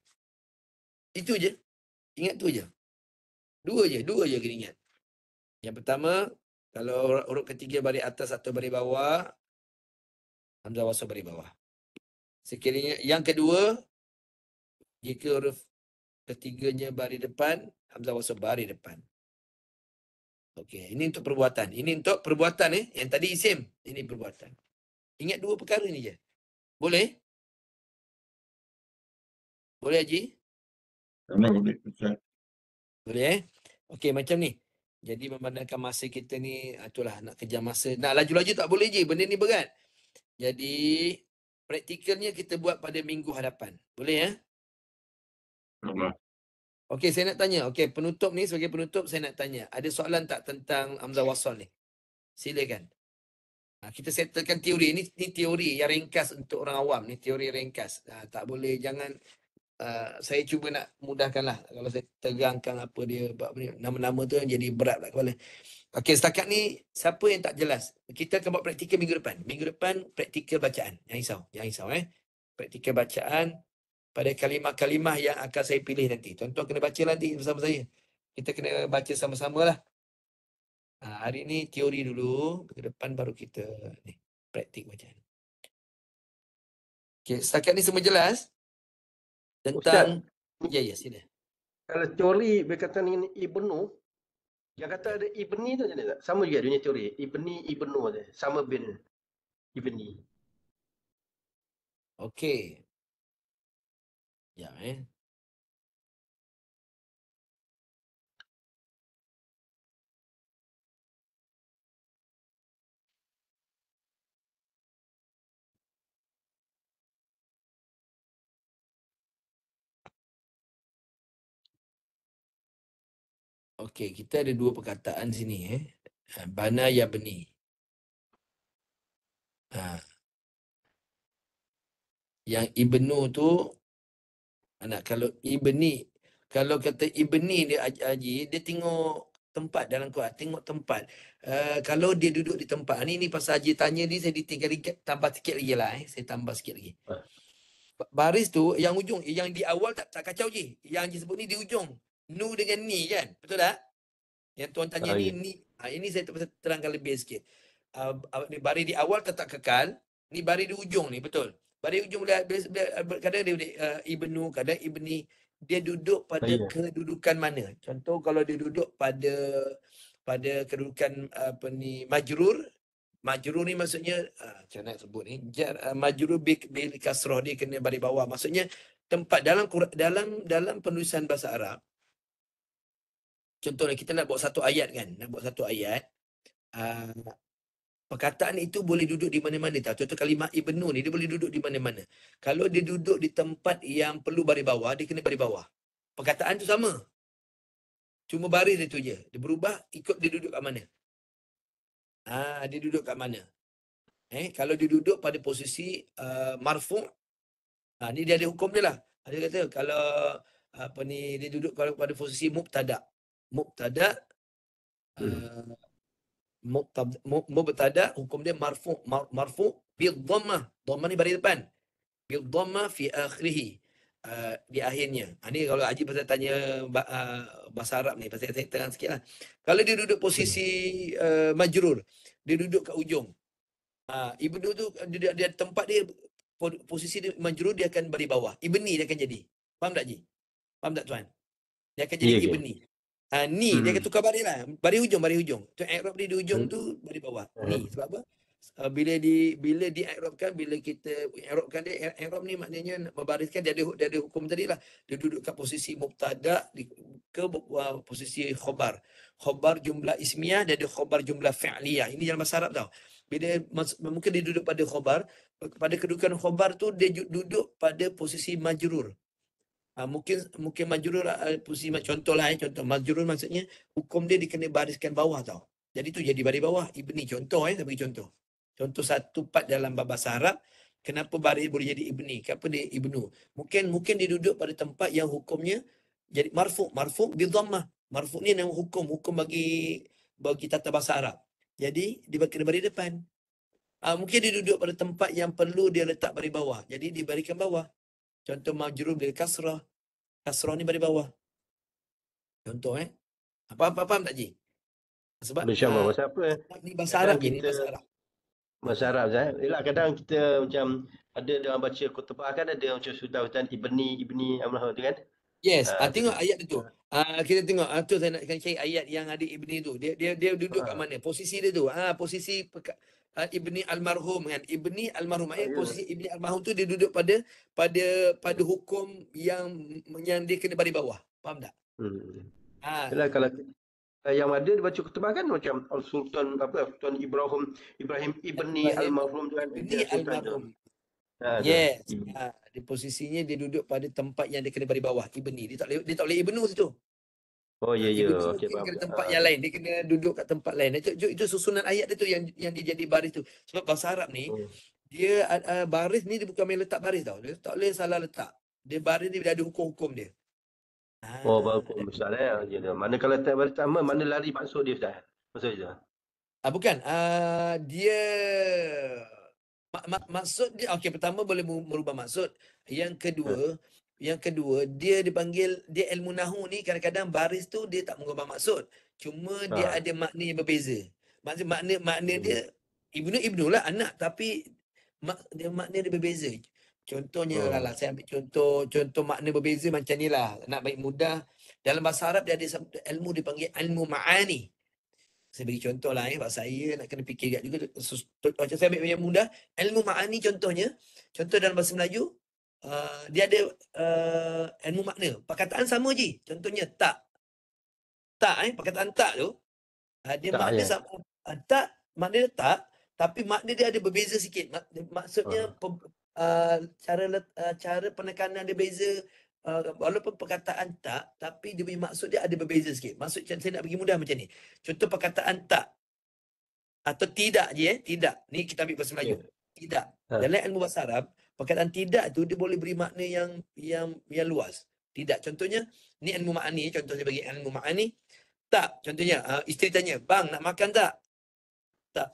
Itu je. Ingat tu je. Dua je kena ingat. Yang pertama, kalau huruf ketiga baris atas atau baris bawah, hamzah wasal baris bawah. Sekiranya yang kedua, jika huruf ketiganya baris depan, hamzah wasal baris depan. Okey, ini untuk perbuatan. Ini untuk perbuatan Yang tadi isim, ini perbuatan. Ingat dua perkara ni je. Boleh? Boleh Haji? Boleh. Boleh Okey, macam ni. Jadi memandangkan masa kita ni, itulah nak kejar masa. Nak laju-laju tak boleh je, benda ni berat. Jadi praktikalnya kita buat pada minggu hadapan. Boleh ya? Okey, saya nak tanya. Okey, penutup ni, sebagai penutup saya nak tanya. Ada soalan tak tentang hamzah wasal ni? Silakan. Kita settlekan teori. Ni teori yang ringkas untuk orang awam. Ni teori ringkas. Tak boleh, jangan. Saya cuba nak mudahkanlah. Kalau saya tegangkan apa dia, nama-nama tu jadi berat lah kepala. Okey, setakat ni, siapa yang tak jelas? Kita akan buat praktikal minggu depan. Minggu depan, praktikal bacaan. Jangan risau. Praktikal bacaan pada kalimah-kalimah yang akan saya pilih nanti. Tuan-tuan kena baca nanti bersama saya. Kita kena baca sama-sama lah. Hari ni teori dulu. Minggu depan baru kita ni, praktik bacaan. Okey, setakat ni semua jelas? Tentang... Ya, sila. Kalau teori berkaitan dengan Ibnu, yang kata ada Ibni tu macam tak? Sama juga dunia teori. Ibnu tu. Sama bin Ibni. Okey. Ya, Okey, kita ada dua perkataan sini Bana ya beni. Yang ibnu tu kalau ibni, kalau kata ibni dia Haji, dia tengok tempat dalam Quran, tengok tempat. Kalau dia duduk di tempat ni pasal Haji tanya ni, saya tambah sikit lagi lah saya tambah sikit lagi. Baris tu yang ujung, yang di awal tak kacau je. Yang Haji sebut ni di ujung. Nu dengan ni kan? Betul tak? Yang tuan tanya ni. Ini saya terangkan lebih sikit. Baris di awal tetap kekal. Ni baris di ujung ni, betul. Baris ujung kadang dia ibnu, kadang ibni. Dia duduk pada kedudukan mana? Contoh kalau dia duduk pada kedudukan majrur. Majrur ni maksudnya macam nak sebut ni, majrur bil kasrah, dia kena baris bawah. Maksudnya tempat dalam penulisan bahasa Arab. Contohnya kita nak buat satu ayat kan, perkataan itu boleh duduk di mana-mana tau. Contoh kalimah ibnu ni, dia boleh duduk di mana-mana. Kalau dia duduk di tempat yang perlu baris bawah, dia kena baris bawah. Perkataan tu sama. Cuma baris dia tu je. Dia berubah ikut dia duduk kat mana. Dia duduk kat mana. Kalau dia duduk pada posisi marfu', ni dia ada hukum dia lah. Dia kata kalau dia duduk pada posisi mubtada'. Mubtada hukum dia marfu' bil dhammah. Dhammah ni baris depan. Bil dhammah fi akhirih. Di akhirnya. Ni kalau Haji pasal tanya bahasa Arab ni, pasal saya terang sikit lah. Kalau dia duduk posisi majrur, dia duduk kat ujung. Ibnu tu dia tempat dia, posisi dia majrur, dia akan baris bawah. Ibni dia akan jadi. Faham tak Haji? Faham tak tuan? Dia akan jadi ibni. Ni dia akan tukar baris lah. Baris hujung. Tu i'rab dia di ujung tu baris bawah. Ni sebab apa? Bila di i'rabkan, bila kita i'rabkan dia, i'rab ni maknanya membariskan, dia ada hukum tadi lah. Dia duduk kat posisi mubtada ke posisi khobar. Khobar jumlah ismiyah, dia ada khobar jumlah fi'liyah. Ini dalam bahasa Arab tau. Bila mungkin dia duduk pada khobar, pada kedudukan khobar tu dia duduk pada posisi majrur. Mungkin majrur posisi contoh majrur maksudnya hukum dia kena bariskan bawah tau. Jadi tu jadi baris bawah. Ibni contoh saya bagi contoh. Contoh satu part dalam bahasa Arab, kenapa baris boleh jadi ibni? Kenapa dia ibnu? Mungkin dia duduk pada tempat yang hukumnya jadi marfu' bil dhammah. Marfu' ni yang hukum bagi tata bahasa Arab. Jadi dia kena baris depan. Mungkin dia duduk pada tempat yang perlu dia letak baris bawah. Jadi dibarikan bawah. Contoh majrur bil kasrah. Kasrah ni baris bawah. Contoh Faham tak Ji? Sebab InsyaAllah. Pasal apa? ni bahasa Kadang Arab je, ni kita bahasa Arab. Bahasa Arab Zat. Yelah kadang kita macam ada orang baca khutbah kan ada macam sultan ibni Amrah tu kan. Yes, Tu tengok dia. ayat tu. Kita tengok tu saya nak cari ayat yang ada ibni tu. Dia duduk kat mana? Posisi dia tu. Posisi ibni almarhum kan. Ibni almarhum. Ya. Posisi ibni almarhum tu dia duduk pada hukum yang dia kena baris bawah. Faham tak? Yelah kalau yang ada dia baca khutbah kan macam Sultan Sultan Ibrahim ibni almarhum tu kan. Ibni Sultan tu. almarhum. Tu. Yes. Di posisinya dia duduk pada tempat yang dia kena baris bawah. Ibni. Dia tak boleh ibnu situ. Oh ya ya. Ibnu Okey, mungkin faham. kena tempat yang lain. Dia kena duduk kat tempat lain. Itu susunan ayat dia tu yang dia jadi baris tu. Sebab bahasa Arab ni, dia baris ni dia bukan main letak baris tau. Dia tak boleh salah letak. Dia baris ni dia ada hukum-hukum dia. Bagus Ustaz ya. Mana kalau tak baris sama mana lari maksud dia Ustaz? Maksud dia. Bukan. Dia maksud dia okey, pertama boleh merubah maksud. Yang kedua dia dipanggil dia ilmu nahwu ni kadang-kadang baris tu dia tak mengubah maksud. Cuma dia ada makna yang berbeza. Makna dia ibnu lah anak tapi makna dia berbeza. Contohnya saya ambil contoh makna berbeza macam ni lah. Nak baik mudah. Dalam bahasa Arab dia ada ilmu dipanggil ilmu ma'ani. Saya bagi contoh lah bahasa saya nak kena fikir juga. Macam saya ambil yang mudah. Ilmu ma'ani contohnya. Contoh dalam bahasa Melayu. Dia ada ilmu makna. Perkataan sama je. Contohnya tak. Perkataan tak tu. Dia Tak, makna ya. sama. Tak. Makna dia tak. Tapi makna dia ada berbeza sikit. Maksudnya cara penekanan dia beza. Walaupun perkataan tak, tapi dia punya maksud dia ada berbeza sikit. Maksud saya nak bagi mudah macam ni. Contoh perkataan tak atau tidak je tidak. Ni kita ambil bahasa Melayu. Tidak. Dalam ilmu bahasa Arab, perkataan tidak tu dia boleh beri makna yang luas. Tidak. Contohnya ni ilmu ma'ani, contoh saya bagi ilmu ma'ani. Tak. Contohnya isteri tanya, "Bang, nak makan tak?" Tak.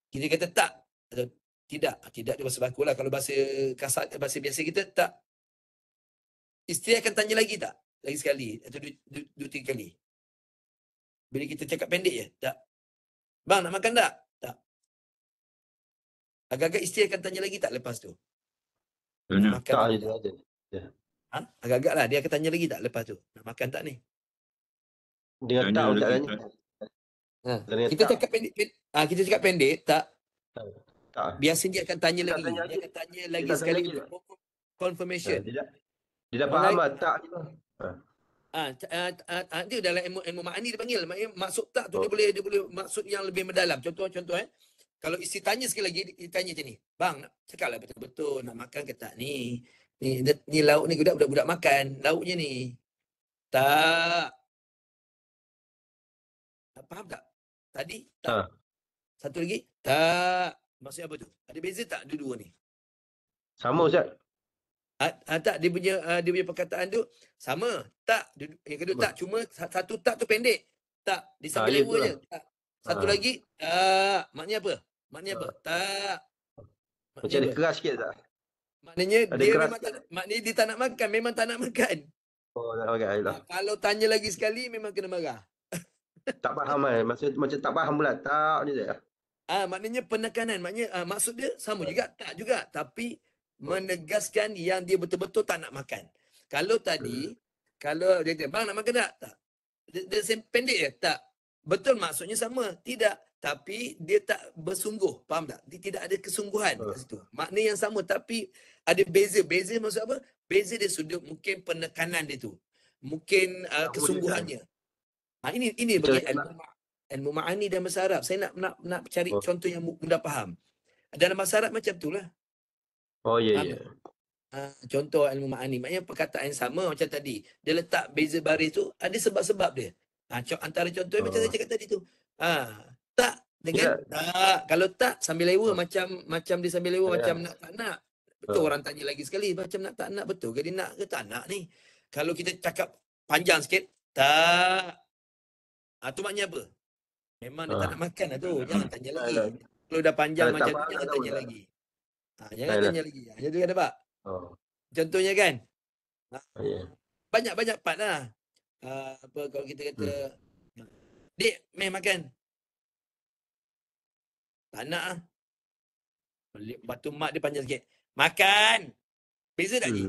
Kita kata tak atau tidak. Tidak dia bahasa baku lah. Kalau bahasa kasar, bahasa biasa kita tak. Isteri akan tanya lagi tak? Lagi sekali atau dua tiga kali. Bila kita cakap pendek je, tak. "Bang, nak makan tak?" Tak. Agak-agak isteri akan tanya lagi tak lepas tu? Nak makan Tak tak? je. Agak-agak lah dia akan tanya lagi tak lepas tu? Nak makan tak ni? Dengan tak Ustaz tanya. Kita cakap pendek. Kita cakap pendek tak. Tak. Biasanya dia akan tanya lagi. tanya Dia akan tanya lagi tak sekali tanya untuk confirmation. Dia dah faham lah tak je. Dia dalam ilmu ma'ani dia panggil. Maksud tak tu dia boleh maksud yang lebih mendalam. Contoh kalau isteri tanya sekali lagi, dia tanya macam ni. "Bang, nak cakaplah betul-betul nak makan ke tak ni? Ni lauk ni budak-budak makan. Lauknya ni." Tak. Faham tak? Tadi tak. Satu lagi tak. Maksudnya apa tu? Ada beza tak dua-dua ni? Sama Ustaz. Tak, dia punya perkataan tu sama. Tak. Yang kedua tak. Cuma satu tak tu pendek. Tak. Disambil lewa je. Tak. Satu lagi tak. Maknanya apa? Tak. Macam dia keras sikit tak? Maknanya ada dia keras memang maknanya dia tak nak makan. Memang tak nak makan. Tak makan. Kalau tanya lagi sekali memang kena marah. Tak faham kan? Macam tak faham pula. Tak ni je. Maknanya penekanan. Maknanya maksud dia sama juga. Tak juga. Tapi menegaskan yang dia betul-betul tak nak makan. Kalau tadi, kalau dia kata, "Bang, nak makan tak?" Tak. Dia pendek je. Tak. Betul maksudnya sama. Tidak. Tapi dia tak bersungguh. Faham tak? Dia tidak ada kesungguhan kat situ. Makna yang sama tapi ada beza. Beza maksud apa? Beza dia sudut mungkin penekanan dia tu. Mungkin kesungguhannya. Ini bagi ilmu ma'ani dalam bahasa Arab. Saya nak cari contoh yang mudah faham. Dalam bahasa Arab macam itulah. Oh ya. Contoh ilmu ma'ani. Maknanya perkataan yang sama macam tadi. Dia letak beza baris tu ada sebab-sebab dia. Antara contohnya macam saya cakap tadi tu. Tak dengan tak. Kalau tak sambil lewa macam dia sambil lewa macam nak tak nak. Betul orang tanya lagi sekali macam nak tak nak betul ke dia nak ke tak nak ni. Kalau kita cakap panjang sikit tak. Tu maknanya apa? Memang dia tak nak makan lah tu. Jangan tanya lagi. Kalau dah panjang Tak macam tu faham, jangan tak tahu tanya tak. lagi. Jangan Yalah. tanya lagi. Jadi ada pak. Oh, Contohnya kan. ya. Banyak-banyak part lah. Apa kalau kita kata, Dik, main makan. Tak nak lah. Lepas tu mak dia panjang sikit. Makan. Beza tak Ji?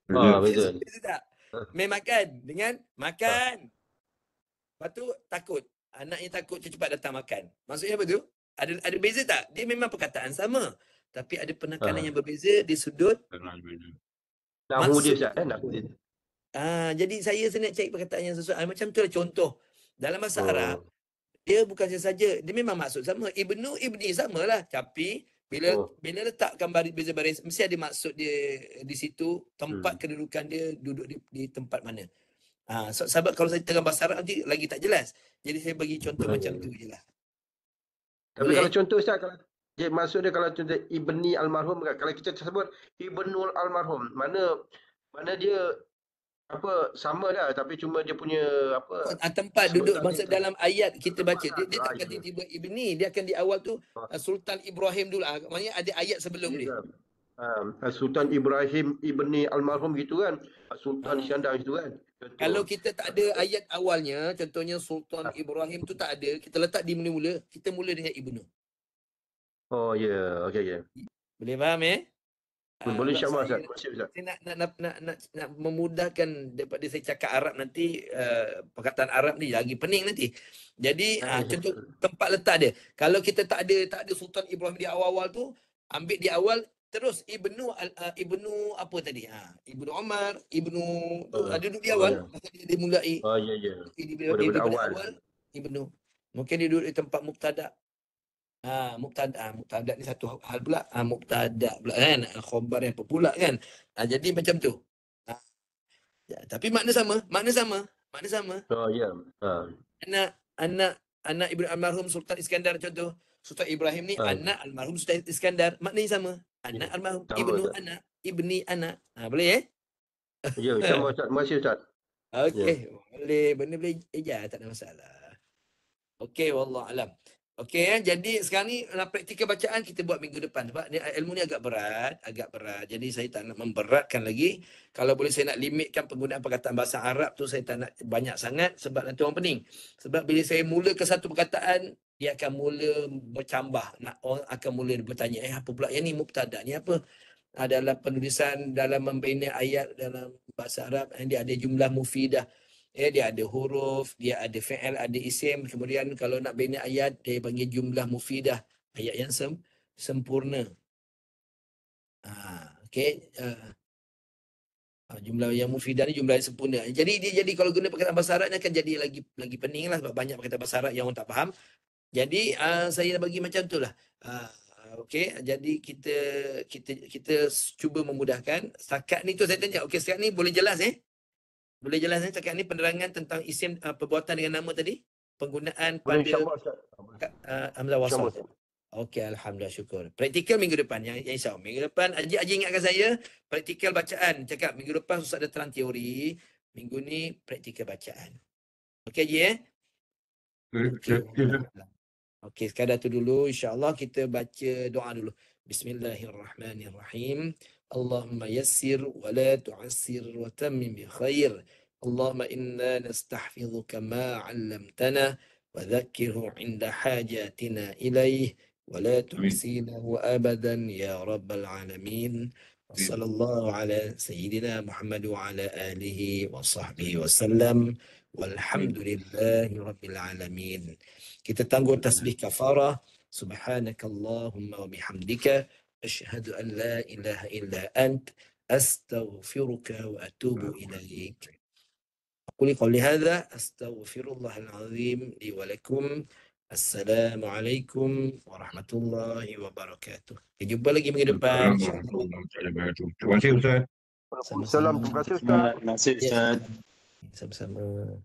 Betul. Beza tak? Main makan dengan makan. Lepas tu takut. Anaknya takut cepat datang makan. Maksudnya apa tu? Ada beza tak? Dia memang perkataan sama. Tapi ada penekanan yang berbeza di sudut Nahu dia maksud. Ustaz, nahu dia. Jadi saya nak cari perkataan yang sesuai. Macam tu lah contoh. Dalam bahasa Arab, dia bukan saja, dia memang maksud sama. Ibnu, ibni samalah. Tapi bila letakkan beza baris, mesti ada maksud dia di situ, tempat kedudukan dia duduk di tempat mana. Sebab kalau saya terang bahasa Arab nanti lagi tak jelas. Jadi saya bagi contoh macam tu je lah. Tapi Boleh? kalau contoh Ustaz, kalau maksud dia kalau contoh ibni almarhum, kalau kita sebut ibnul almarhum, mana dia apa sama dah, tapi cuma dia punya apa Tempat duduk sebutan maksud dia. dalam ayat kita baca. Tempat Dia lah. takkan tiba-tiba ibni, dia akan di awal tu Sultan Ibrahim dulu. Maksudnya ada ayat sebelum dia. Sultan Ibrahim ibni almarhum gitu kan. Sultan Iskandar gitu kan. Contoh. Kalau kita tak ada ayat awalnya, contohnya Sultan Ibrahim tu tak ada, kita letak di mula-mula, kita mula dengan ibnu. Oh ya, yeah. Okey. Boleh faham Boleh insya-Allah Ustaz. Saya nak memudahkan daripada saya cakap Arab nanti, perkataan Arab ni lagi pening nanti. Jadi contoh tempat letak dia. Kalau kita tak ada Sultan Ibrahim di awal-awal tu, ambil di awal terus ibnu apa tadi? Ibnu Umar, ibnu tu duduk di awal. Pasal dia mulai. Ya. Daripada awal ibnu. Mungkin dia duduk di tempat mubtada. Mubtada ni satu hal pula. Mubtada pula kan. Khabar yang apa pula kan. Jadi macam tu. Tapi makna sama. Oh ya. Anak Ibnu almarhum Sultan Iskandar contoh. Sultan Ibrahim ni anak almarhum Sultan Iskandar. Maknanya sama. Anak almarhum ibnu anak, ibni anak. Boleh Ya, sama Ustaz. Terima kasih Ustaz. Okey, boleh tak ada masalah. Okey, wallahu alam. Okey, jadi sekarang ni praktikal bacaan kita buat minggu depan sebab ilmu ni agak berat. Jadi saya tak nak memberatkan lagi. Kalau boleh saya nak limitkan penggunaan perkataan bahasa Arab tu, saya tak nak banyak sangat sebab nanti orang pening. Sebab bila saya mula ke satu perkataan, dia akan mula bercambah. Orang akan mula bertanya, apa pula yang ni mubtada ni apa? Dalam penulisan, dalam membina ayat dalam bahasa Arab, dia ada jumlah mufidah. Dia ada huruf, dia ada fi'il, ada isim. Kemudian kalau nak bina ayat, dia panggil jumlah mufidah. Ayat yang sempurna. Okey. Jumlah yang mufidah ni jumlah yang sempurna. Jadi kalau guna perkataan bahasa Arab ni akan jadi lagi pening lah sebab banyak perkataan bahasa Arab yang orang tak faham. Jadi saya nak bagi macam tu lah. Okey, jadi kita cuba memudahkan. Setakat ni tu saya tanya. Okey, setakat ni boleh jelas Boleh jelas setakat ni penerangan tentang isim perbuatan dengan nama tadi? Penggunaan pada hamzah wasal. Okey, alhamdulillah, syukur. Praktikal minggu depan yang insya-Allah. Minggu depan Haji ingatkan saya, praktikal bacaan. Cakap minggu depan Ustaz ada terang teori, minggu ni praktikal bacaan. Okey Haji Okey, sekadar tu dulu. InsyaAllah kita baca doa dulu. Bismillahirrahmanirrahim. Allahumma yassir wa la tu'assir wa tammim bi khair. Allahumma inna nastahfidhuka ma 'allamtana wa dhakkirhu 'inda hajatina ilaih wa la tuhsinahu abadan ya rabbal alamin. Wa sallallahu ala sayyidina Muhammad wa ala alihi wa sahbihi wa sallam. Walhamdulillahi rabbil alamin. Kita tangguh tasbih kafarah. Subhanakallahumma wa bihamdika asyhadu an la ilaha illa ant astaghfiruka wa atubu ilaik. Aquli qawli hadha astaghfirullahal azim li wa lakum. Assalamualaikum warahmatullahi wabarakatuh. Kita jumpa lagi minggu depan insya-Allah. Terima kasih Ustaz. Waalaikumsalam. Terima kasih Ustaz. Sama-sama.